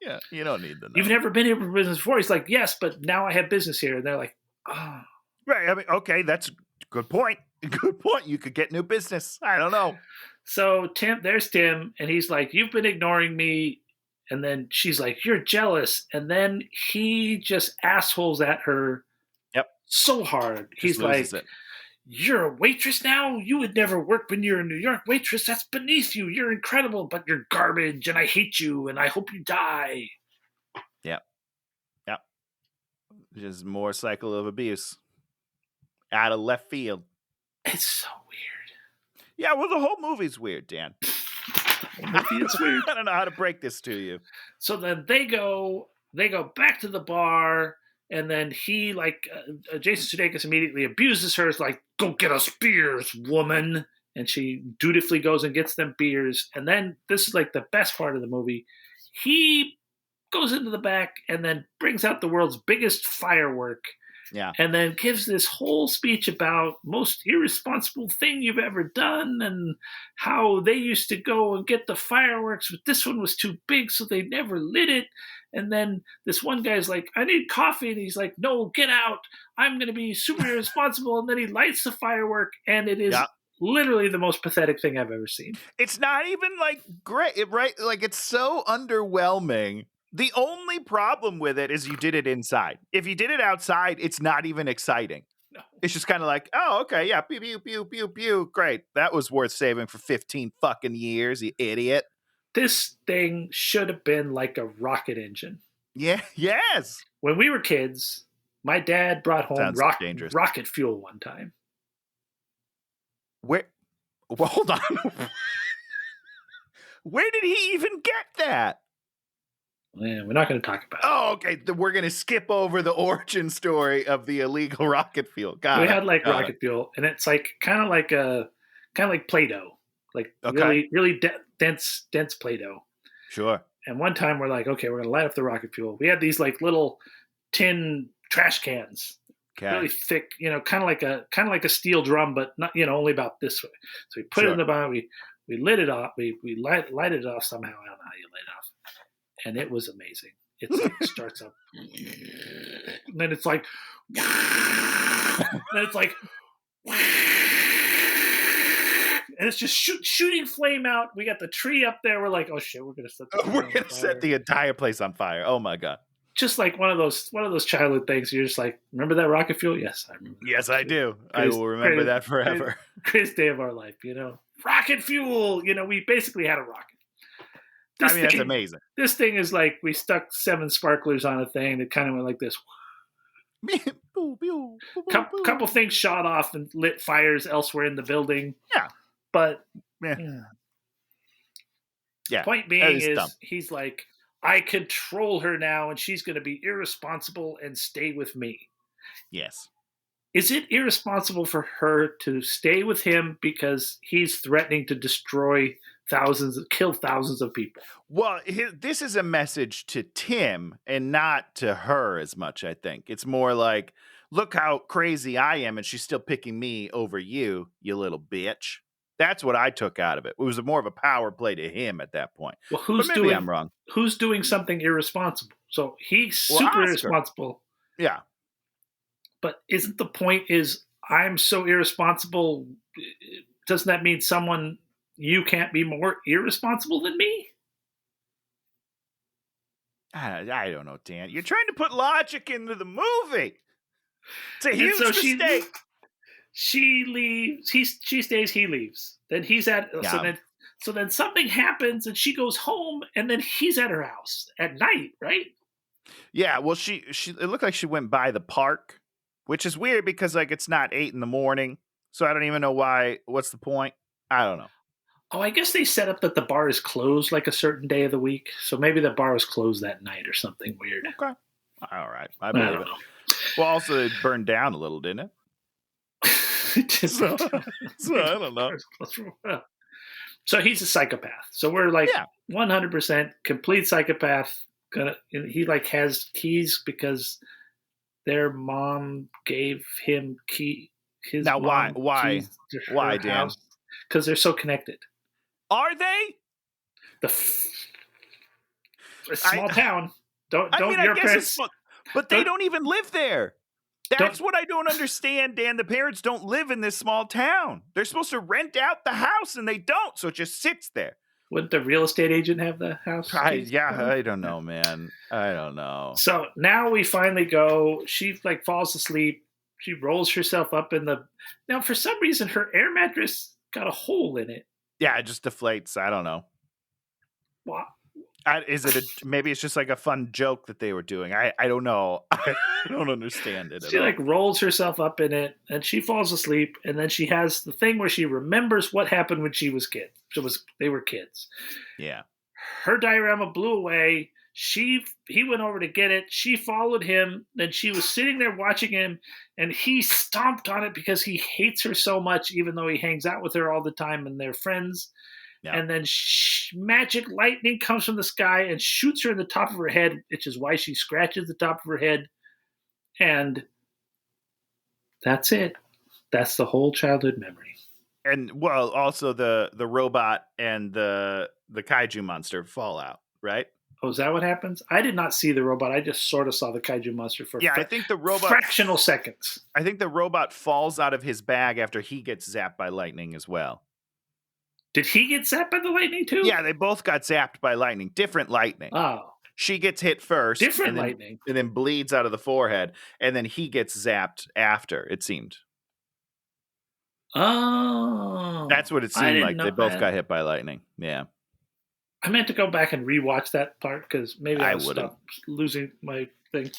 Yeah, you don't need to know. You've never been here for business before. He's like, yes, but now I have business here. And they're like, oh. Right. I mean, okay, that's a good point. Good point. You could get new business. I don't know. So there's Tim, and he's like, you've been ignoring me. And then she's like, you're jealous. And then he just assholes at her so hard. He's like, You're a waitress now? You would never work when you're a New York waitress. That's beneath you. You're incredible, but you're garbage, and I hate you, and I hope you die. Yep. Yep. Just more cycle of abuse. Out of left field. It's so weird. Yeah, well, the whole movie's weird, Dan. It's weird. I don't know how to break this to you. So then they go back to the bar, and then he, Jason Sudekis immediately abuses her. It's like, go get us beers, woman. And she dutifully goes and gets them beers. And then this is like the best part of the movie. He goes into the back and then brings out the world's biggest firework. Yeah. And then gives this whole speech about most irresponsible thing you've ever done and how they used to go and get the fireworks, but this one was too big, so they never lit it. And then this one guy's like, I need coffee. And he's like, no, get out. I'm going to be super irresponsible. And then he lights the firework, and it is literally the most pathetic thing I've ever seen. It's not even like great, right? Like, it's so underwhelming. The only problem with it is you did it inside. If you did it outside, it's not even exciting. No. It's just kind of like, oh, okay, yeah, pew, pew, pew, pew, pew. Great. That was worth saving for 15 fucking years, you idiot. This thing should have been like a rocket engine. Yeah, yes. When we were kids, my dad brought home rocket fuel one time. Where? Well, hold on. Where did he even get that? Yeah, we're not going to talk about it. Oh, okay. We're going to skip over the origin story of the illegal rocket fuel. We had rocket fuel, and it's like kind of like Play-Doh, like really dense Play-Doh. Sure. And one time we're like, okay, we're going to light up the rocket fuel. We had these like little tin trash cans, really thick, kind of like a steel drum, but not, only about this way. So we put it in the bottom. We lit it off. We lighted it off somehow. I don't know how you light it off. And it was amazing. It starts up, and then it's like, and then it's like, and it's just shooting flame out. We got the tree up there. We're like, oh shit, we're gonna set the entire place on fire. Oh my god! Just like one of those childhood things. You're just like, remember that rocket fuel? Yes, I remember. Yes, I do. I will remember that forever. Greatest day of our life, Rocket fuel. We basically had a rocket. That's amazing. This thing is like, we stuck 7 sparklers on a thing that kind of went like this. Couple things shot off and lit fires elsewhere in the building. Yeah. But yeah. Point being is he's like, I control her now and she's going to be irresponsible and stay with me. Yes. Is it irresponsible for her to stay with him because he's threatening to kill thousands of people? Well, this is a message to Tim and not to her as much, I think. It's more like, look how crazy I am, and she's still picking me over you, you little bitch. That's what I took out of it. It was more of a power play to him at that point. Well, I'm wrong. Who's doing something irresponsible? So he's super irresponsible. Yeah. But isn't the point is, I'm so irresponsible, doesn't that mean you can't be more irresponsible than me? I don't know, Dan. You're trying to put logic into the movie. It's a huge mistake. She leaves. She stays. He leaves. Then he's at. Yeah. So then something happens, and she goes home, and then he's at her house at night, right? Yeah. Well, she. It looked like she went by the park, which is weird because it's not 8 a.m, so I don't even know why. What's the point? I don't know. Oh, I guess they set up that the bar is closed like a certain day of the week. So maybe the bar was closed that night or something weird. Okay. All right. I believe it. Well, also it burned down a little, didn't it? So I don't know. So he's a psychopath. So we're like 100% complete psychopath. He has keys because their mom gave him his now mom why Dan? House because they're so connected. Are they? A small town. I guess it's small, but they don't even live there. That's what I don't understand, Dan. The parents don't live in this small town. They're supposed to rent out the house, and they don't, so it just sits there. Wouldn't the real estate agent have the house? I don't know, man. I don't know. So now we finally go. She falls asleep. She rolls herself up in the. Now, for some reason, her air mattress got a hole in it. Yeah, it just deflates. I don't know. Wow. Maybe it's just like a fun joke that they were doing. I don't know. I don't understand it at all. She like rolls herself up in it and she falls asleep, and then she has the thing where she remembers what happened when she was kids. They were kids. Yeah. Her diorama blew away. He went over to get it. She followed him. Then she was sitting there watching him, and he stomped on it because he hates her so much, even though he hangs out with her all the time and they're friends. Yeah. And then magic lightning comes from the sky and shoots her in the top of her head, which is why she scratches the top of her head. And that's it. That's the whole childhood memory. And well, also the robot and the kaiju monster fall out, right? Oh, is that what happens? I did not see the robot. I just sort of saw the kaiju monster for I think the robot fractional seconds. I think the robot falls out of his bag after he gets zapped by lightning as well. Did he get zapped by the lightning too? Yeah, they both got zapped by lightning. Different lightning. Oh. She gets hit first. Different lightning. And then bleeds out of the forehead. And then he gets zapped after, it seemed. Oh. That's what it seemed like. They both got hit by lightning. Yeah. I meant to go back and rewatch that part because maybe I would stop losing my thing.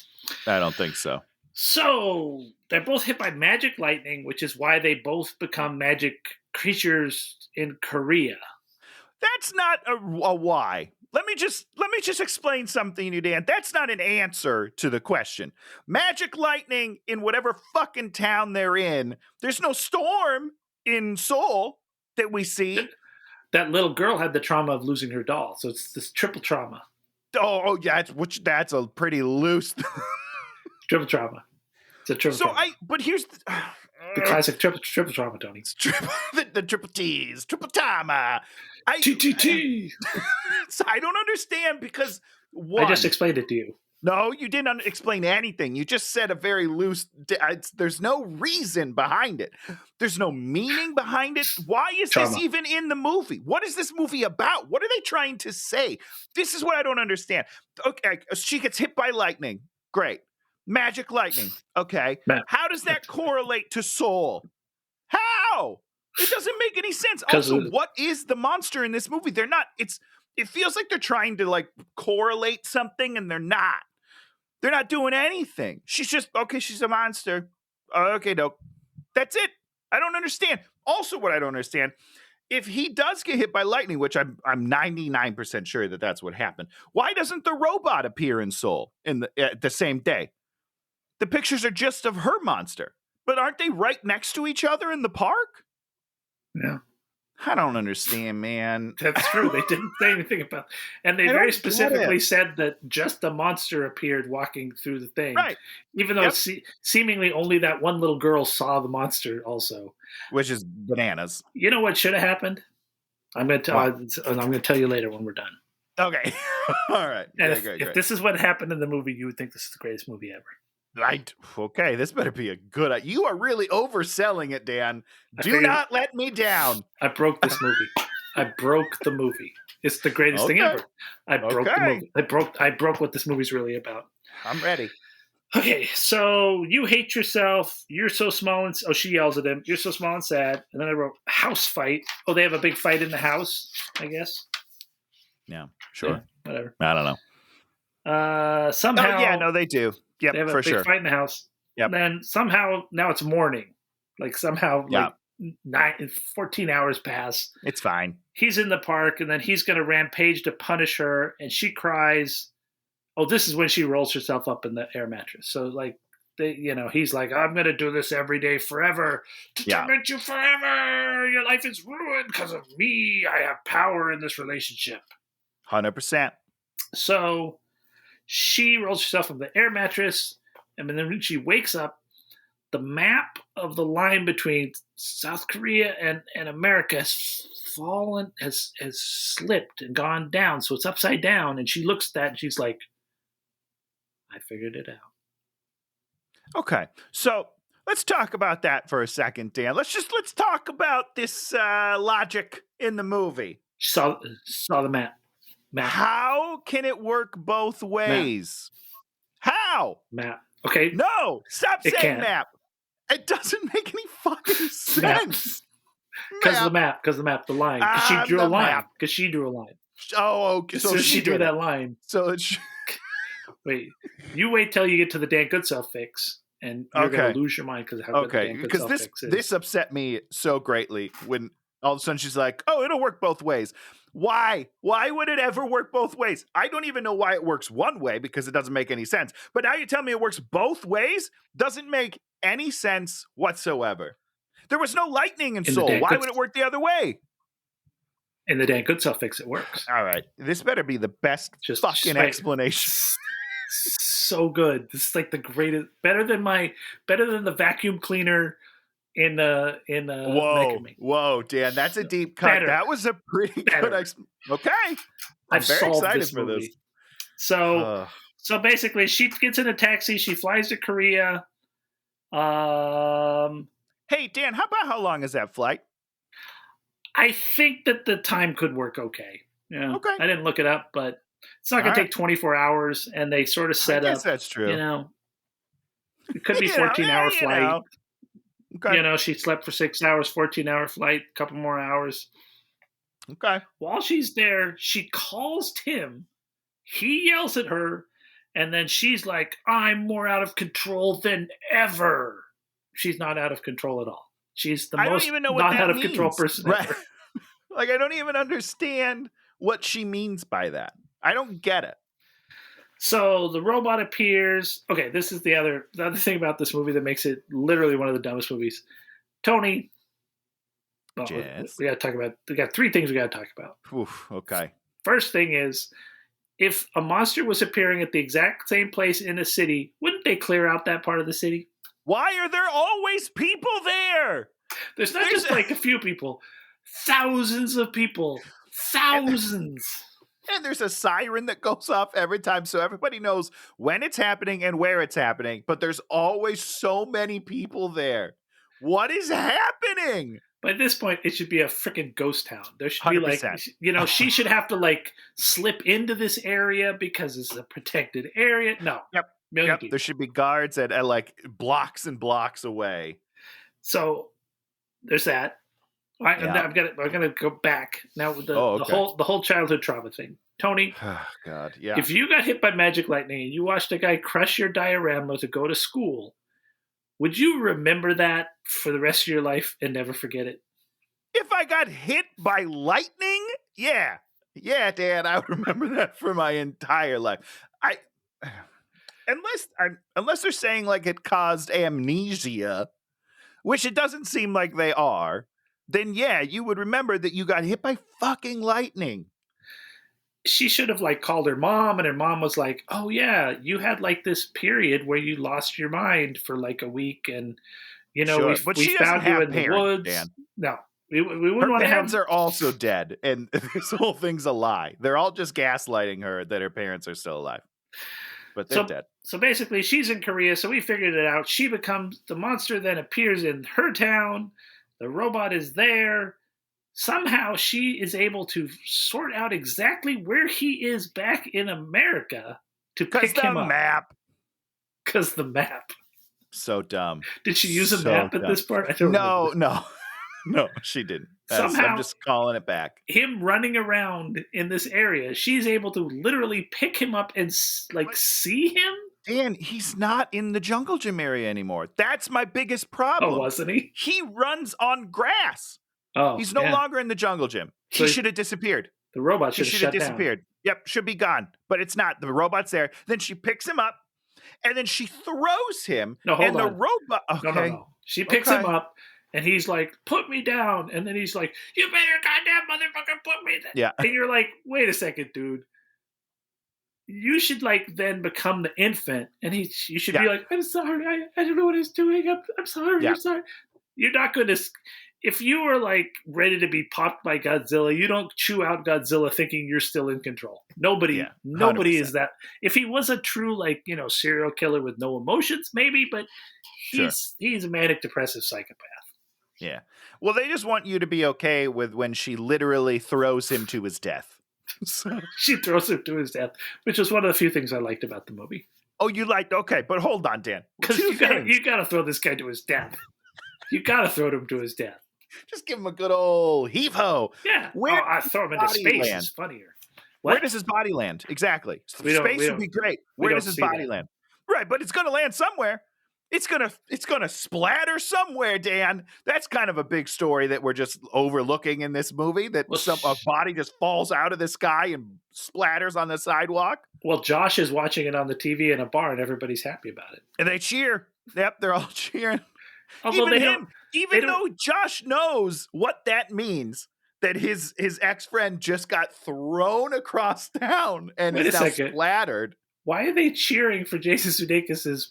I don't think so. So they're both hit by magic lightning, which is why they both become magic creatures in Korea. That's not a why. Let me just explain something to you, Dan. That's not an answer to the question. Magic lightning in whatever fucking town they're in. There's no storm in Seoul that we see. That little girl had the trauma of losing her doll, so it's this triple trauma. Oh yeah, that's a pretty loose triple trauma. It's a triple. trauma. But here's the classic triple trauma, Tony. It's the triple T's, triple trauma. TTT. So I don't understand because I just explained it to you. No, you didn't explain anything. You just said a very loose. There's no reason behind it. There's no meaning behind it. Why is this even in the movie? What is this movie about? What are they trying to say? This is what I don't understand. Okay, she gets hit by lightning. Great. Magic lightning. Okay. How does that correlate to Seoul? How? It doesn't make any sense. Also, what is the monster in this movie? They're not. It feels like they're trying to like correlate something, and they're not. They're not doing anything. She's just okay. She's a monster. Okay, dope. That's it. I don't understand. Also, what I don't understand, if he does get hit by lightning, which I'm 99% sure that that's what happened, why doesn't the robot appear in Seoul at the same day? The pictures are just of her monster, but aren't they right next to each other in the park? Yeah. I don't understand, man. That's true. They didn't say anything about it. And they very specifically said that just the monster appeared walking through the thing. Right. Even though seemingly only that one little girl saw the monster also. Which is bananas. You know what should have happened? I'm going to tell you later when we're done. Okay. All right. And if this is what happened in the movie, you would think this is the greatest movie ever. Okay, this better be a good. You are really overselling it, Dan. Do not let me down. I broke this movie. I broke the movie. It's the greatest thing ever. I broke the movie. I broke what this movie's really about. I'm ready. Okay, so you hate yourself. You're so small and she yells at him. You're so small and sad. And then I wrote house fight. Oh, they have a big fight in the house, I guess. Yeah, sure. Yeah, whatever. I don't know. Somehow. Oh, yeah, no, they do. Yep, they have a for big sure. fight in the house. Yep. And then somehow now it's morning. Like somehow 14 hours pass. It's fine. He's in the park and then he's going to rampage to punish her and she cries. Oh, this is when she rolls herself up in the air mattress. So like he's like, I'm going to do this every day forever to torment you forever. Your life is ruined because of me. I have power in this relationship. 100%. So she rolls herself in the air mattress, and then when she wakes up, the map of the line between South Korea and America has fallen, has slipped and gone down. So it's upside down, and she looks at that and she's like, I figured it out. Okay, so let's talk about that for a second, Dan. Let's talk about this logic in the movie. Saw the map. How can it work both ways? Map. How? Map. Okay. No, stop saying map. It doesn't make any fucking sense. Because the map, the line. Because she drew a line. Because she drew a line. Oh, okay. So she drew that line. So it's wait. You wait till you get to the Dan Goodself fix, and you're gonna lose your mind because of how good the Dan Goodself fix is. This upset me so greatly when all of a sudden she's like, "Oh, it'll work both ways." Why? Why would it ever work both ways? I don't even know why it works one way because it doesn't make any sense. But now you tell me it works both ways? Doesn't make any sense whatsoever. There was no lightning in Soul. Why would it work the other way? In the Dan Goodself fix, it works. All right. This better be the best fucking explanation. So good. This is like the greatest, better than the vacuum cleaner in Whoa, Dan, that's a deep cut. Better. That was a pretty good okay. I'm very excited for this. So basically she gets in a taxi, she flies to Korea. Hey Dan, how about how long is that flight? I think that the time could work okay. Yeah. Okay. I didn't look it up, but it's not going to take 24 hours, and they sort of set up. That's true. It could be 14-hour flight. Okay. She slept for 6 hours, 14-hour flight, a couple more hours. Okay. While she's there, she calls Tim. He yells at her, and then she's like, "I'm more out of control than ever." She's not out of control at all. She's the most not out of control person ever. Like, I don't even understand what she means by that. I don't get it. So the robot appears. Okay, this is the other thing about this movie that makes it literally one of the dumbest movies. Tony. We got to talk about. We got three things we got to talk about. Oof, okay. First thing is, if a monster was appearing at the exact same place in a city, wouldn't they clear out that part of the city? Why are there always people there? There's not just like a few people. Thousands of people. Thousands. And there's a siren that goes off every time so everybody knows when it's happening and where it's happening. But there's always so many people there. What is happening? By this point, it should be a freaking ghost town. There should 100%. Be like, she should have to like slip into this area because it's a protected area. No. Yep. There should be guards at like blocks and blocks away. So there's that. I'm gonna go back now with the whole childhood trauma thing. Tony, oh, God, yeah. If you got hit by magic lightning and you watched a guy crush your diorama to go to school, would you remember that for the rest of your life and never forget it? If I got hit by lightning, yeah, Dan, I would remember that for my entire life. Unless they're saying like it caused amnesia, which it doesn't seem like they are, then yeah, you would remember that you got hit by fucking lightning. She should have like called her mom, and her mom was like, "Oh yeah, you had like this period where you lost your mind for like a week, and we found you in the woods." Dan. No, we wouldn't want to have. Her parents are also dead, and this whole thing's a lie. They're all just gaslighting her that her parents are still alive. But they're dead. So basically, she's in Korea, so we figured it out. She becomes the monster, then appears in her town. The robot is there. Somehow she is able to sort out exactly where he is back in America to pick him up. Because the map. So dumb. Did she use a map at this part? I don't know. No, she didn't. Somehow, I'm just calling it back. Him running around in this area, she's able to literally pick him up and see him. Dan, he's not in the jungle gym area anymore. That's my biggest problem. Oh, wasn't he? He runs on grass. Oh, he's no longer in the jungle gym. He should have disappeared. The robot should have disappeared. Down. Yep, should be gone. But it's not. The robot's there. Then she picks him up, and then she throws him. No, hold on. The robot. Okay. No. She picks him up. And he's like, "Put me down." And then he's like, "You better goddamn motherfucker put me down." Yeah. And you're like, "Wait a second, dude. You should like then become the infant." And you should be like, "I'm sorry. I don't know what I was doing. I'm sorry. I'm sorry." You're not going to. If you were like ready to be popped by Godzilla, you don't chew out Godzilla thinking you're still in control. Nobody is that. If he was a true serial killer with no emotions, maybe, but he's a manic depressive psychopath. Yeah. Well, they just want you to be okay with when she literally throws him to his death. She throws him to his death, which was one of the few things I liked about the movie. Oh, you liked, okay, but hold on, Dan. Because you gotta throw this guy to his death. You gotta throw him to his death. Just give him a good old heave-ho. Yeah. Where I throw him into space. It's funnier. What? Where does his body land? Exactly. Space would be great. Where does his body land? Right, but it's going to land somewhere. It's gonna splatter somewhere, Dan. That's kind of a big story that we're just overlooking in this movie. That a body just falls out of the sky and splatters on the sidewalk. Well, Josh is watching it on the TV in a bar, and everybody's happy about it. And they cheer. Yep, they're all cheering. Although even though Josh knows what that means, that his ex-friend just got thrown across town and is now splattered. Why are they cheering for Jason Sudekis'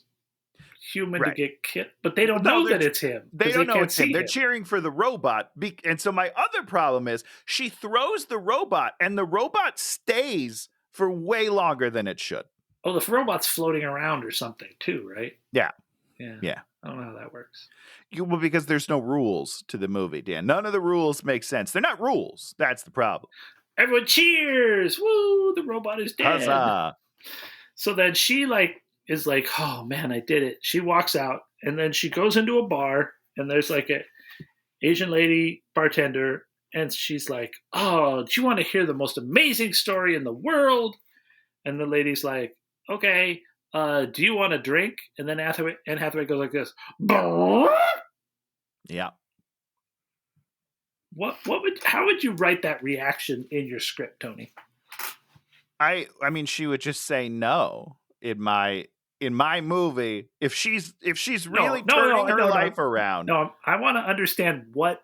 human to get killed? But they don't know that it's him. They don't know it's him. They're cheering for the robot. And so my other problem is she throws the robot, and the robot stays for way longer than it should. Oh, the robot's floating around or something too, right? Yeah. I don't know how that works. Well, because there's no rules to the movie, Dan. None of the rules make sense. They're not rules. That's the problem. Everyone cheers! Woo! The robot is dead. Huzzah! So then she is like, oh man, I did it. She walks out, and then she goes into a bar, and there's like a Asian lady bartender, and she's like, oh, do you want to hear the most amazing story in the world? And the lady's like, okay. Do you want a drink? And then Anne Hathaway goes like this. Yeah. How would you write that reaction in your script, Tony? I mean, she would just say no in my movie. If she's really turning her life around. No, I want to understand what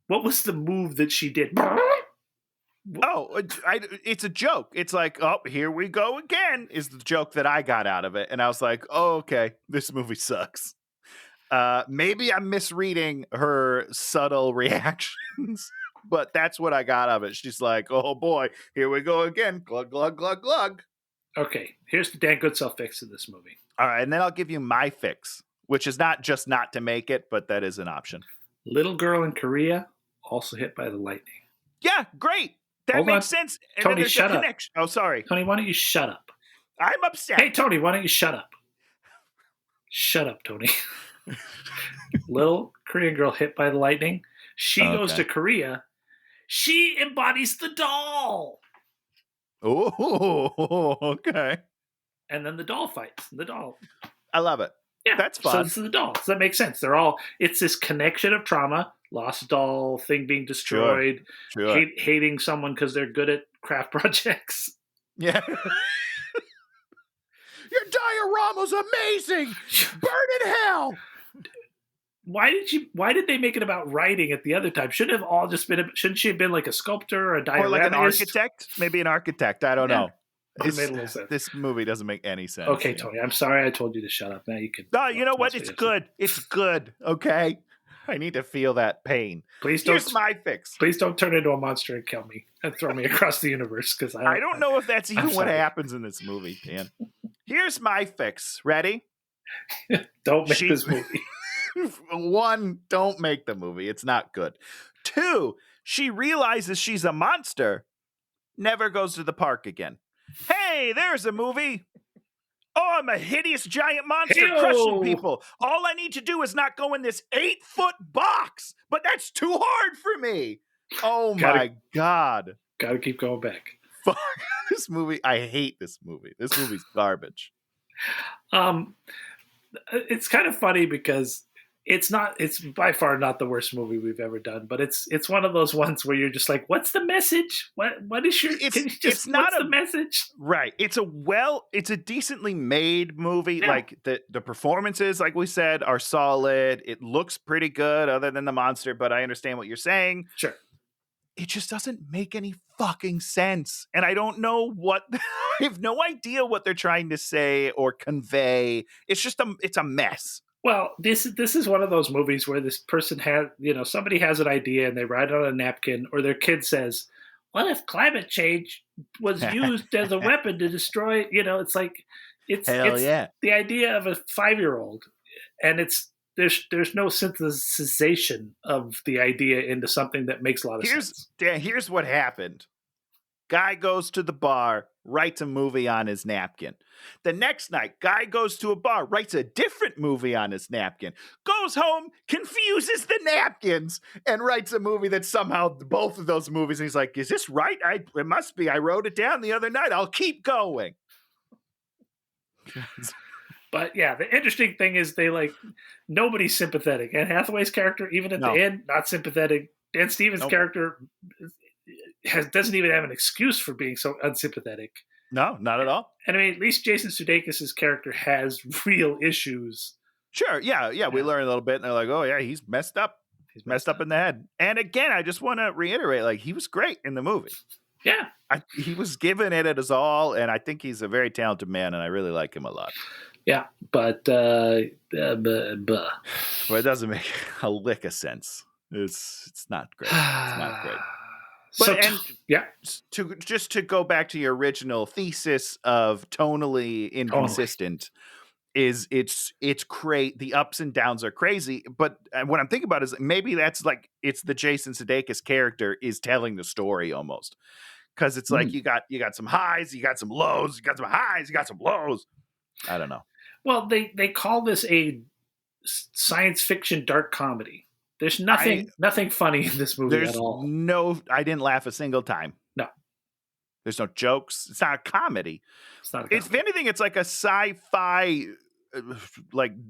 was the move that she did. Oh, it's a joke. It's like, oh, here we go again, is the joke that I got out of it. And I was like, oh, okay, this movie sucks. Maybe I'm misreading her subtle reactions, but that's what I got of it. She's like, oh boy, here we go again. Glug, glug, glug, glug. Okay, here's the Dan Goodself fix of this movie. All right, and then I'll give you my fix, which is not just not to make it, but that is an option. Little girl in Korea also hit by the lightning. Yeah, great. That makes sense. And Tony, shut up. Oh, sorry. Tony, why don't you shut up? I'm upset. Hey, Tony, why don't you shut up? Shut up, Tony. Little Korean girl hit by the lightning. She goes to Korea. She embodies the doll. Oh, okay. And then the doll fights. The doll. I love it. Yeah, that's fun. So this is the doll. So that makes sense. It's this connection of trauma. Lost doll, thing being destroyed, sure. Hating someone because they're good at craft projects. Yeah. Your diorama's amazing. Burn in hell. Why did they make it about writing at the other time? Shouldn't she have been like a sculptor or a dioramist? Or like an architect? Maybe an architect. I don't know. It made a little sense. This movie doesn't make any sense. Okay, Tony, I'm sorry I told you to shut up. Now you can. No, you know what? It's good. It's good. Okay. I need to feel that pain. Here's my fix. Please don't turn into a monster and kill me and throw me across the universe, because I don't know if that's even what happens in this movie, Dan. Here's my fix. Ready? Don't make this movie. 1, don't make the movie. It's not good. 2, she realizes she's a monster, never goes to the park again. Hey, there's a movie. Oh, I'm a hideous giant monster crushing people. All I need to do is not go in this 8-foot box, but that's too hard for me. Oh my God. Gotta keep going back. Fuck this movie. I hate this movie. This movie's garbage. It's kind of funny because it's by far not the worst movie we've ever done, but it's one of those ones where you're just like, what's the message? What is your, what's the message? Right. It's a decently made movie. Yeah. Like the performances, like we said, are solid. It looks pretty good other than the monster, but I understand what you're saying. Sure. It just doesn't make any fucking sense. And I don't know I have no idea what they're trying to say or convey. It's just it's a mess. Well, this is one of those movies where this person somebody has an idea and they write it on a napkin, or their kid says, what if climate change was used as a weapon to destroy, it's like, it's the idea of a 5-year-old, and there's no synthesization of the idea into something that makes a lot of sense. Here's what happened. Guy goes to the bar, writes a movie on his napkin. The next night, guy goes to a bar, writes a different movie on his napkin, goes home, confuses the napkins, and writes a movie that somehow both of those movies. And he's like, is this right? It must be. I wrote it down the other night. I'll keep going. But yeah, the interesting thing is nobody's sympathetic. Anne Hathaway's character, even at the end, not sympathetic. Dan Stevens' character doesn't even have an excuse for being so unsympathetic. No, not at all. And I mean, at least Jason Sudeikis' character has real issues. Sure, yeah. We learn a little bit, and they're like, oh yeah, he's messed up. He's messed up in the head. And again, I just want to reiterate, he was great in the movie. Yeah. He was giving it his all, and I think he's a very talented man, and I really like him a lot. Yeah, but Well, it doesn't make a lick of sense. It's not great. It's not great. But to go back to your original thesis of tonally inconsistent, is it's great. The ups and downs are crazy. But what I'm thinking about is maybe that's it's the Jason Sudeikis character is telling the story almost, because it's you got some highs, you got some lows, you got some highs, you got some lows. I don't know. Well, they call this a science fiction dark comedy. There's nothing funny in this movie at all. I didn't laugh a single time. No. There's no jokes. It's not a comedy. It's not a comedy. If anything, it's like a sci-fi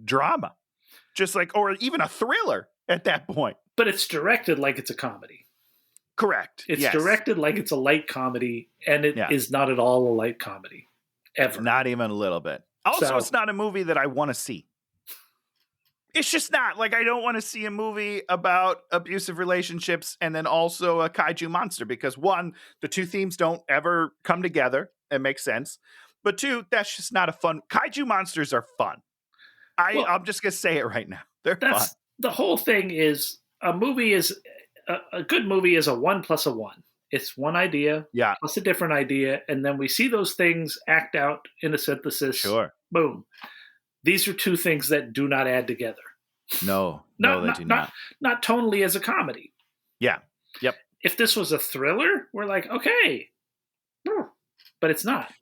drama. Just or even a thriller at that point. But it's directed like it's a comedy. Correct. It's directed like it's a light comedy, and it is not at all a light comedy. Ever. Not even a little bit. Also, it's not a movie that I want to see. It's just not. I don't want to see a movie about abusive relationships and then also a kaiju monster, because one, the two themes don't ever come together and make sense. But two, that's just not a fun. Kaiju monsters are fun. I'm just going to say it right now. They're fun. The whole thing is a movie is a good movie is a 1 + 1. It's one idea plus a different idea, and then we see those things act out in a synthesis. Sure. Boom. These are two things that do not add together. No, they do not. Not tonally as a comedy. Yeah. Yep. If this was a thriller, we're like, okay. But it's not.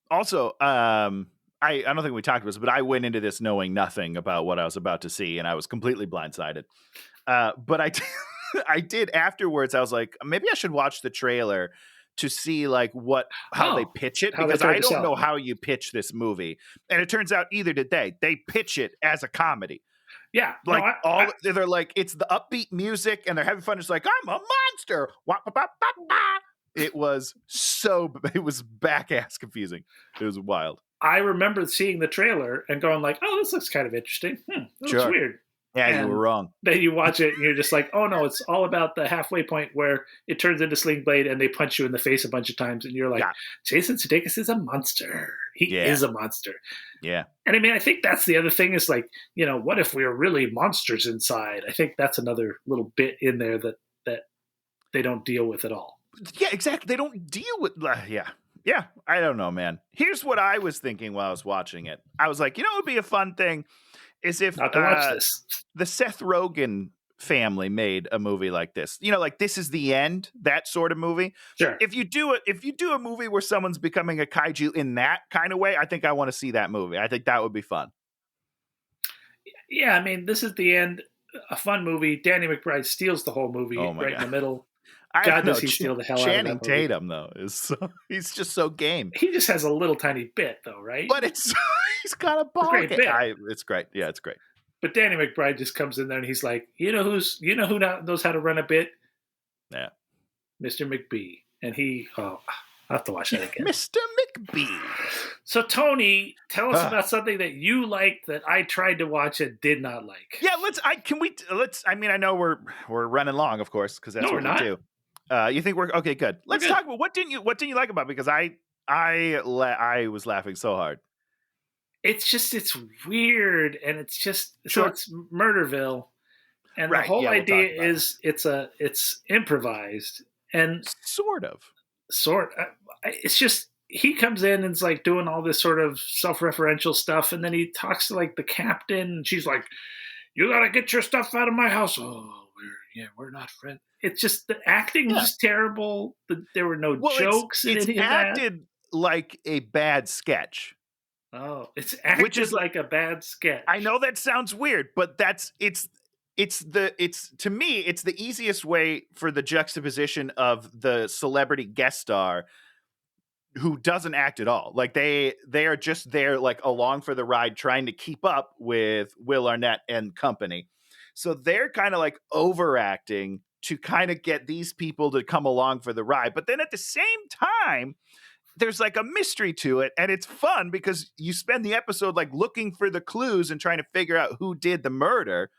Also, I don't think we talked about this, but I went into this knowing nothing about what I was about to see, and I was completely blindsided. But I did afterwards. I was like, maybe I should watch the trailer to see how they pitch it, because I don't know how you pitch this movie. And it turns out either did they. They pitch it as a comedy. Yeah. They're like, it's the upbeat music and they're having fun. It's like, I'm a monster. It was back ass confusing. It was wild. I remember seeing the trailer and going oh, this looks kind of interesting. That looks weird. Yeah, you were wrong. Then you watch it and you're just like, oh no, it's all about the halfway point where it turns into Sling Blade and they punch you in the face a bunch of times and you're like, Jason Sudeikis is a monster. He is a monster. Yeah. And I mean, I think that's the other thing is what if we were really monsters inside? I think that's another little bit in there that they don't deal with at all. Yeah, exactly. They don't deal with, Yeah, I don't know, man. Here's what I was thinking while I was watching it. I was like, it would be a fun thing is if not to watch this. The Seth Rogen family made a movie like this. This is the end, that sort of movie. Sure. If you do a movie where someone's becoming a kaiju in that kind of way, I think I want to see that movie. I think that would be fun. Yeah, I mean, this is the end. A fun movie. Danny McBride steals the whole movie in the middle. God, does he steal the hell out of that movie. Channing Tatum, though, he's just so game. He just has a little tiny bit, though, right? But he's got a ball. It's great. Yeah, it's great. But Danny McBride just comes in there and he's like, you know who knows how to run a bit? Yeah. Mr. McBee. And I'll have to watch that again. Mr. McBee. So Tony, tell us about something that you liked that I tried to watch and did not like. Yeah, I mean, I know we're running long, of course, because that's what we do. You think we're okay? Good. Let's talk about what didn't you like about it? Because I was laughing so hard. It's weird, and it's just so it's Murderville, and the whole idea is it's improvised and sort of. It's just he comes in and it's like doing all this sort of self-referential stuff, and then he talks to the captain, and she's like, "You gotta get your stuff out of my house." Oh, we're not friends. It's just the acting was terrible. There were no jokes in any of that. like a bad sketch. Oh, it's acted like a bad sketch. I know that sounds weird, but it's to me, it's the easiest way for the juxtaposition of the celebrity guest star who doesn't act at all. Like they are just there like along for the ride, trying to keep up with Will Arnett and company. So they're kind of like overacting to kind of get these people to come along for the ride. But then at the same time, there's like a mystery to it, and it's fun because you spend the episode like looking for the clues and trying to figure out who did the murder.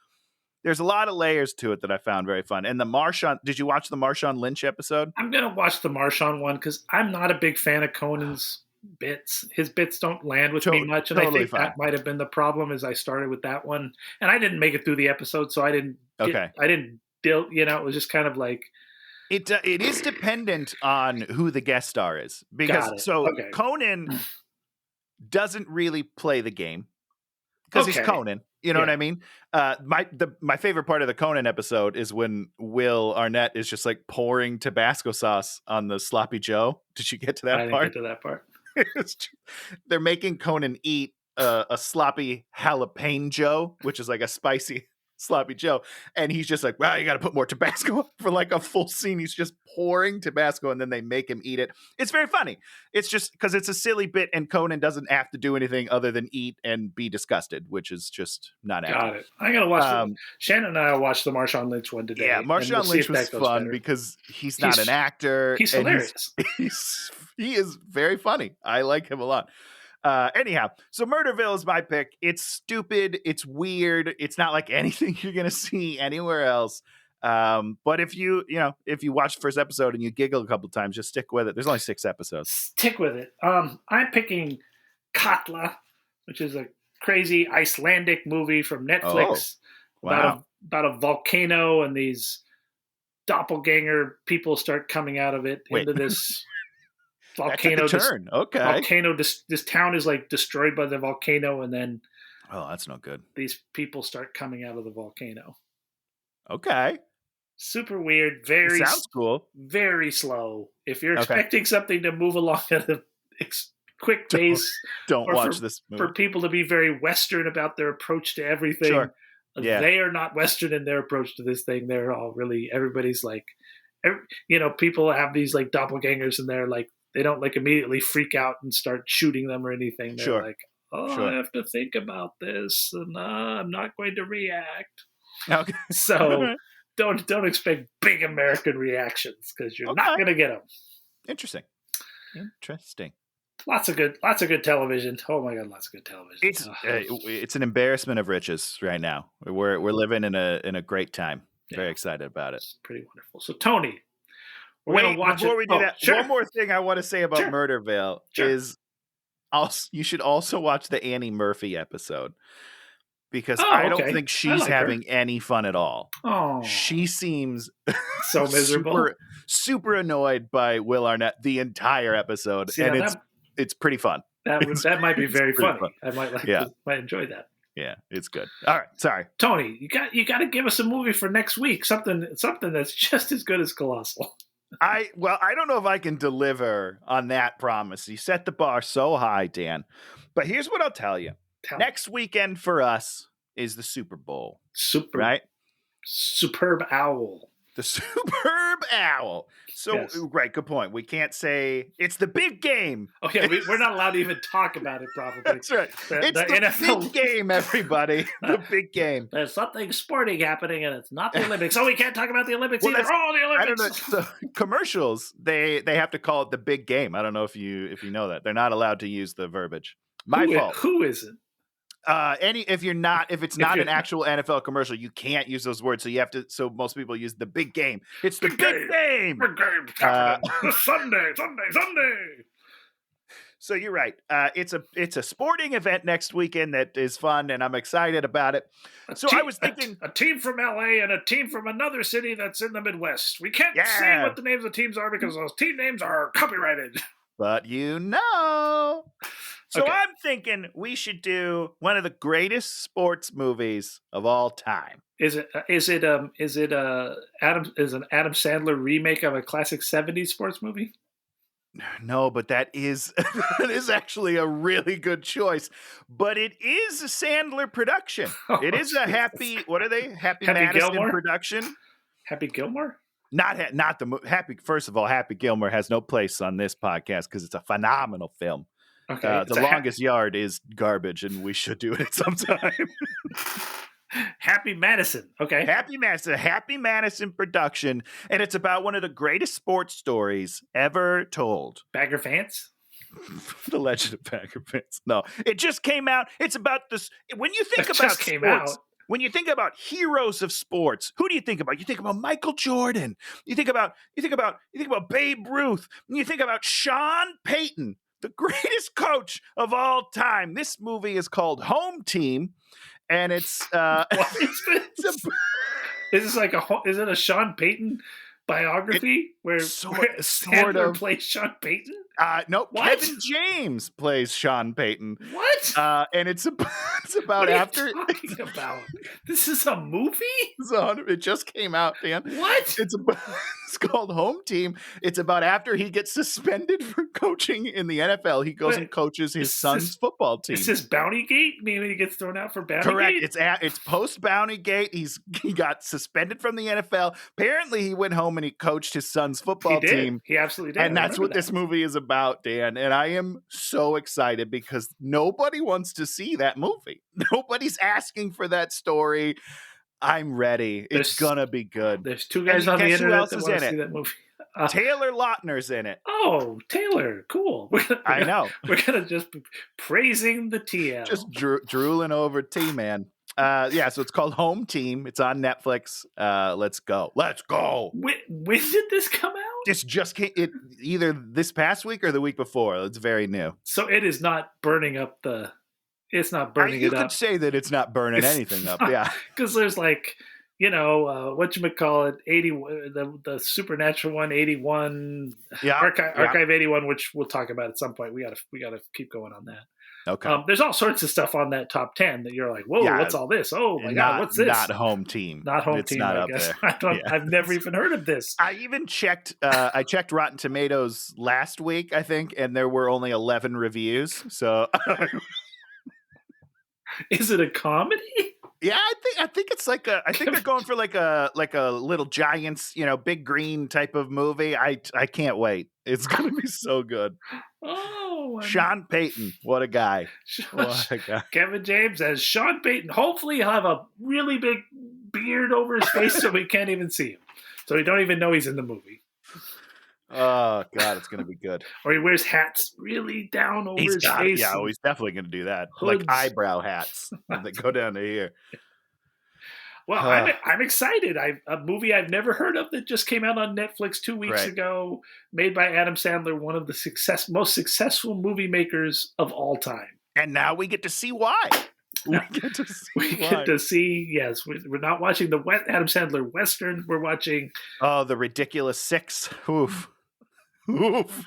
There's a lot of layers to it that I found very fun. And the Marshawn, did you watch the Marshawn Lynch episode? I'm gonna watch the Marshawn one because I'm not a big fan of Conan's bits. His bits don't land with me much, and totally I think fine. That might have been the problem. As I started with that one, and I didn't make it through the episode, so I didn't. I didn't deal. It was just kind of like. It is dependent on who the guest star is, because Conan doesn't really play the game because he's Conan. You know what I mean? My favorite part of the Conan episode is when Will Arnett is just like pouring Tabasco sauce on the sloppy Joe. Did you get to that part? I didn't get to that part. They're making Conan eat a sloppy jalapeno, which is like a spicy sloppy Joe, and he's just like, "Wow, you got to put more Tabasco." For like a full scene, he's just pouring Tabasco, and then they make him eat it. It's very funny. It's just because it's a silly bit, and Conan doesn't have to do anything other than eat and be disgusted, which is just not acting. Got it. I gotta watch. Shannon and I will watch the Marshawn Lynch one today. Yeah, Marshawn Lynch was fun better. Because he's not an actor. He's hilarious. He is very funny. I like him a lot. Anyhow, so Murderville is my pick. It's stupid. It's weird. It's not like anything you're going to see anywhere else. But if you watch the first episode and you giggle a couple times, just stick with it. There's only 6 episodes. Stick with it. I'm picking Katla, which is a crazy Icelandic movie from Netflix about a volcano, and these doppelganger people start coming out of it into this volcano. Turn. Okay. Volcano. This town is like destroyed by the volcano, and then that's no good. These people start coming out of the volcano. Okay. Super weird. Very sounds cool. Very slow. If you're expecting something to move along at a quick pace, don't watch this movie. For people to be very Western about their approach to everything. Sure. Yeah. They are not Western in their approach to this thing. They're all really. Everybody's like, people have these like doppelgangers, and they're like. They don't like immediately freak out and start shooting them or anything. They're like, I have to think about this, and I'm not going to react. Okay. So don't expect big American reactions because you're not going to get them. Interesting. Lots of good television. Oh my God, lots of good television. It's an embarrassment of riches right now. We're living in a great time. Very excited about it. It's pretty wonderful. So Tony. Before we do that, one more thing I want to say about Murderville is you should also watch the Annie Murphy episode because I don't think she's having any fun at all. Oh, she seems so miserable, super annoyed by Will Arnett the entire episode, it's pretty fun. That might be very funny. I might enjoy that. Yeah, it's good. All right, sorry, Tony. You got to give us a movie for next week. Something that's just as good as Colossal. I don't know if I can deliver on that promise. You set the bar so high, Dan. But here's what I'll tell you. Next weekend for us is the Super Bowl. Right? Superb Owl. The Superb Owl. So, right, good point. We can't say it's the big game. Oh, yeah, we're not allowed to even talk about it probably. That's right. It's the NFL big game, everybody. The big game. There's something sporting happening, and it's not the Olympics. Oh, we can't talk about the Olympics either. Oh, the Olympics. I don't know. So, commercials, they have to call it the big game. I don't know if you know that. They're not allowed to use the verbiage. My fault. Who is it? If it's not an actual NFL commercial, you can't use those words. So you have to. So most people use the big game. It's the big game. Big game. Sunday. So you're right. It's a sporting event next weekend that is fun, and I'm excited about it. I was thinking a team from LA and a team from another city that's in the Midwest. We can't say what the names of the teams are because those team names are copyrighted. But So I'm thinking we should do one of the greatest sports movies of all time. Is an Adam Sandler remake of a classic 70s sports movie? No, but that is that is actually a really good choice. But it is a Sandler production. Oh, It is a Jesus. Happy. What are they? Happy Happy Madison Gilmore? production. Happy Gilmore? Not the Happy. First of all, Happy Gilmore has no place on this podcast because it's a phenomenal film. Okay. The Longest Yard is garbage, and we should do it sometime. Happy Madison. Okay. Happy Madison, Happy Madison production, and it's about one of the greatest sports stories ever told. Bagger Fans? The Legend of Bagger Fans. No, it just came out. It's about this. When you think about just came sports, out. when you think about heroes of sports, who do you think about? You think about Michael Jordan. You think about Babe Ruth. And you think about Sean Payton, the greatest coach of all time. This movie is called Home Team. And it's What is this? Is it a Sean Payton biography where Sandler plays Sean Payton? No, what? Kevin James plays Sean Payton. What? And it's about what are after. You talking about? This is a movie? It just came out, Dan. What? It's called Home Team. It's about after he gets suspended for coaching in the NFL. He goes and coaches his son's football team. Is this Bountygate? Maybe he gets thrown out for Bountygate? Correct. It's post Bountygate. He got suspended from the NFL. Apparently, he went home and he coached his son's football team. He absolutely did. And that's what this movie is about, Dan. And I am so excited because nobody wants to see that movie. Nobody's asking for that story. I'm ready. It's gonna be good. There's two guys on the internet that want to see that movie. Taylor Lautner's in it. Oh, Taylor, cool. I know. We're gonna just be praising the TL. Just drooling over T-Man. So it's called Home Team. It's on Netflix. Let's go. When did this come out? This just came. It either this past week or the week before. It's very new. So it is not burning up the. It's not burning it up. You could say that it's not burning anything up. Yeah, because there's whatchamacallit, 80, the Supernatural one, 81, Archive 81, which we'll talk about at some point. We gotta keep going on that. Okay. There's all sorts of stuff on that top 10 that you're like, whoa, what's all this? Oh my God, what's this? Not Home Team. Not Home it's Team. Not I up guess. there. I've never even heard of this. I even checked. I checked Rotten Tomatoes last week, I think, and there were only 11 reviews. So, is it a comedy? Yeah, I think it's like I think they're going for like a Little Giants, Big Green type of movie. I can't wait. It's gonna be so good. Oh, Sean Payton, what a guy! What a guy! Kevin James as Sean Payton. Hopefully, he'll have a really big beard over his face so we can't even see him. So we don't even know he's in the movie. Oh God, it's gonna be good. Or he wears hats really down over his face. Yeah, he's definitely gonna do that. Hoods. Like eyebrow hats that go down to here. Well, I'm excited. A movie I've never heard of that just came out on Netflix 2 weeks ago, made by Adam Sandler, one of the most successful movie makers of all time. And now we get to see why. We get to see yes, we're not watching the Adam Sandler Western. We're watching... Oh, The Ridiculous Six. Oof. Oof.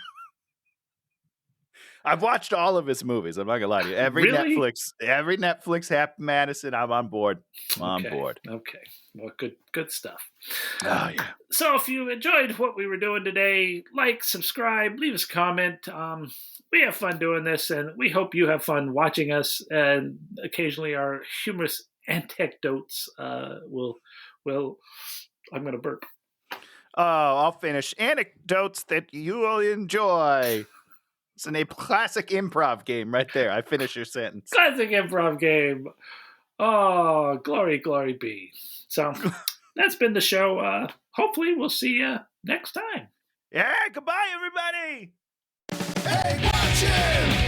I've watched all of his movies. I'm not gonna lie to you. Every Netflix Happy Madison, I'm on board. I'm on board. Okay. Well, good stuff. Oh yeah. So if you enjoyed what we were doing today, like, subscribe, leave us a comment. We have fun doing this, and we hope you have fun watching us. And occasionally, our humorous anecdotes will. I'm gonna burp. Oh, I'll finish. Anecdotes that you will enjoy. It's a classic improv game right there. I finish your sentence. Classic improv game. Oh, glory be. So that's been the show. Hopefully we'll see you next time. Yeah, goodbye, everybody. Hey, watch him!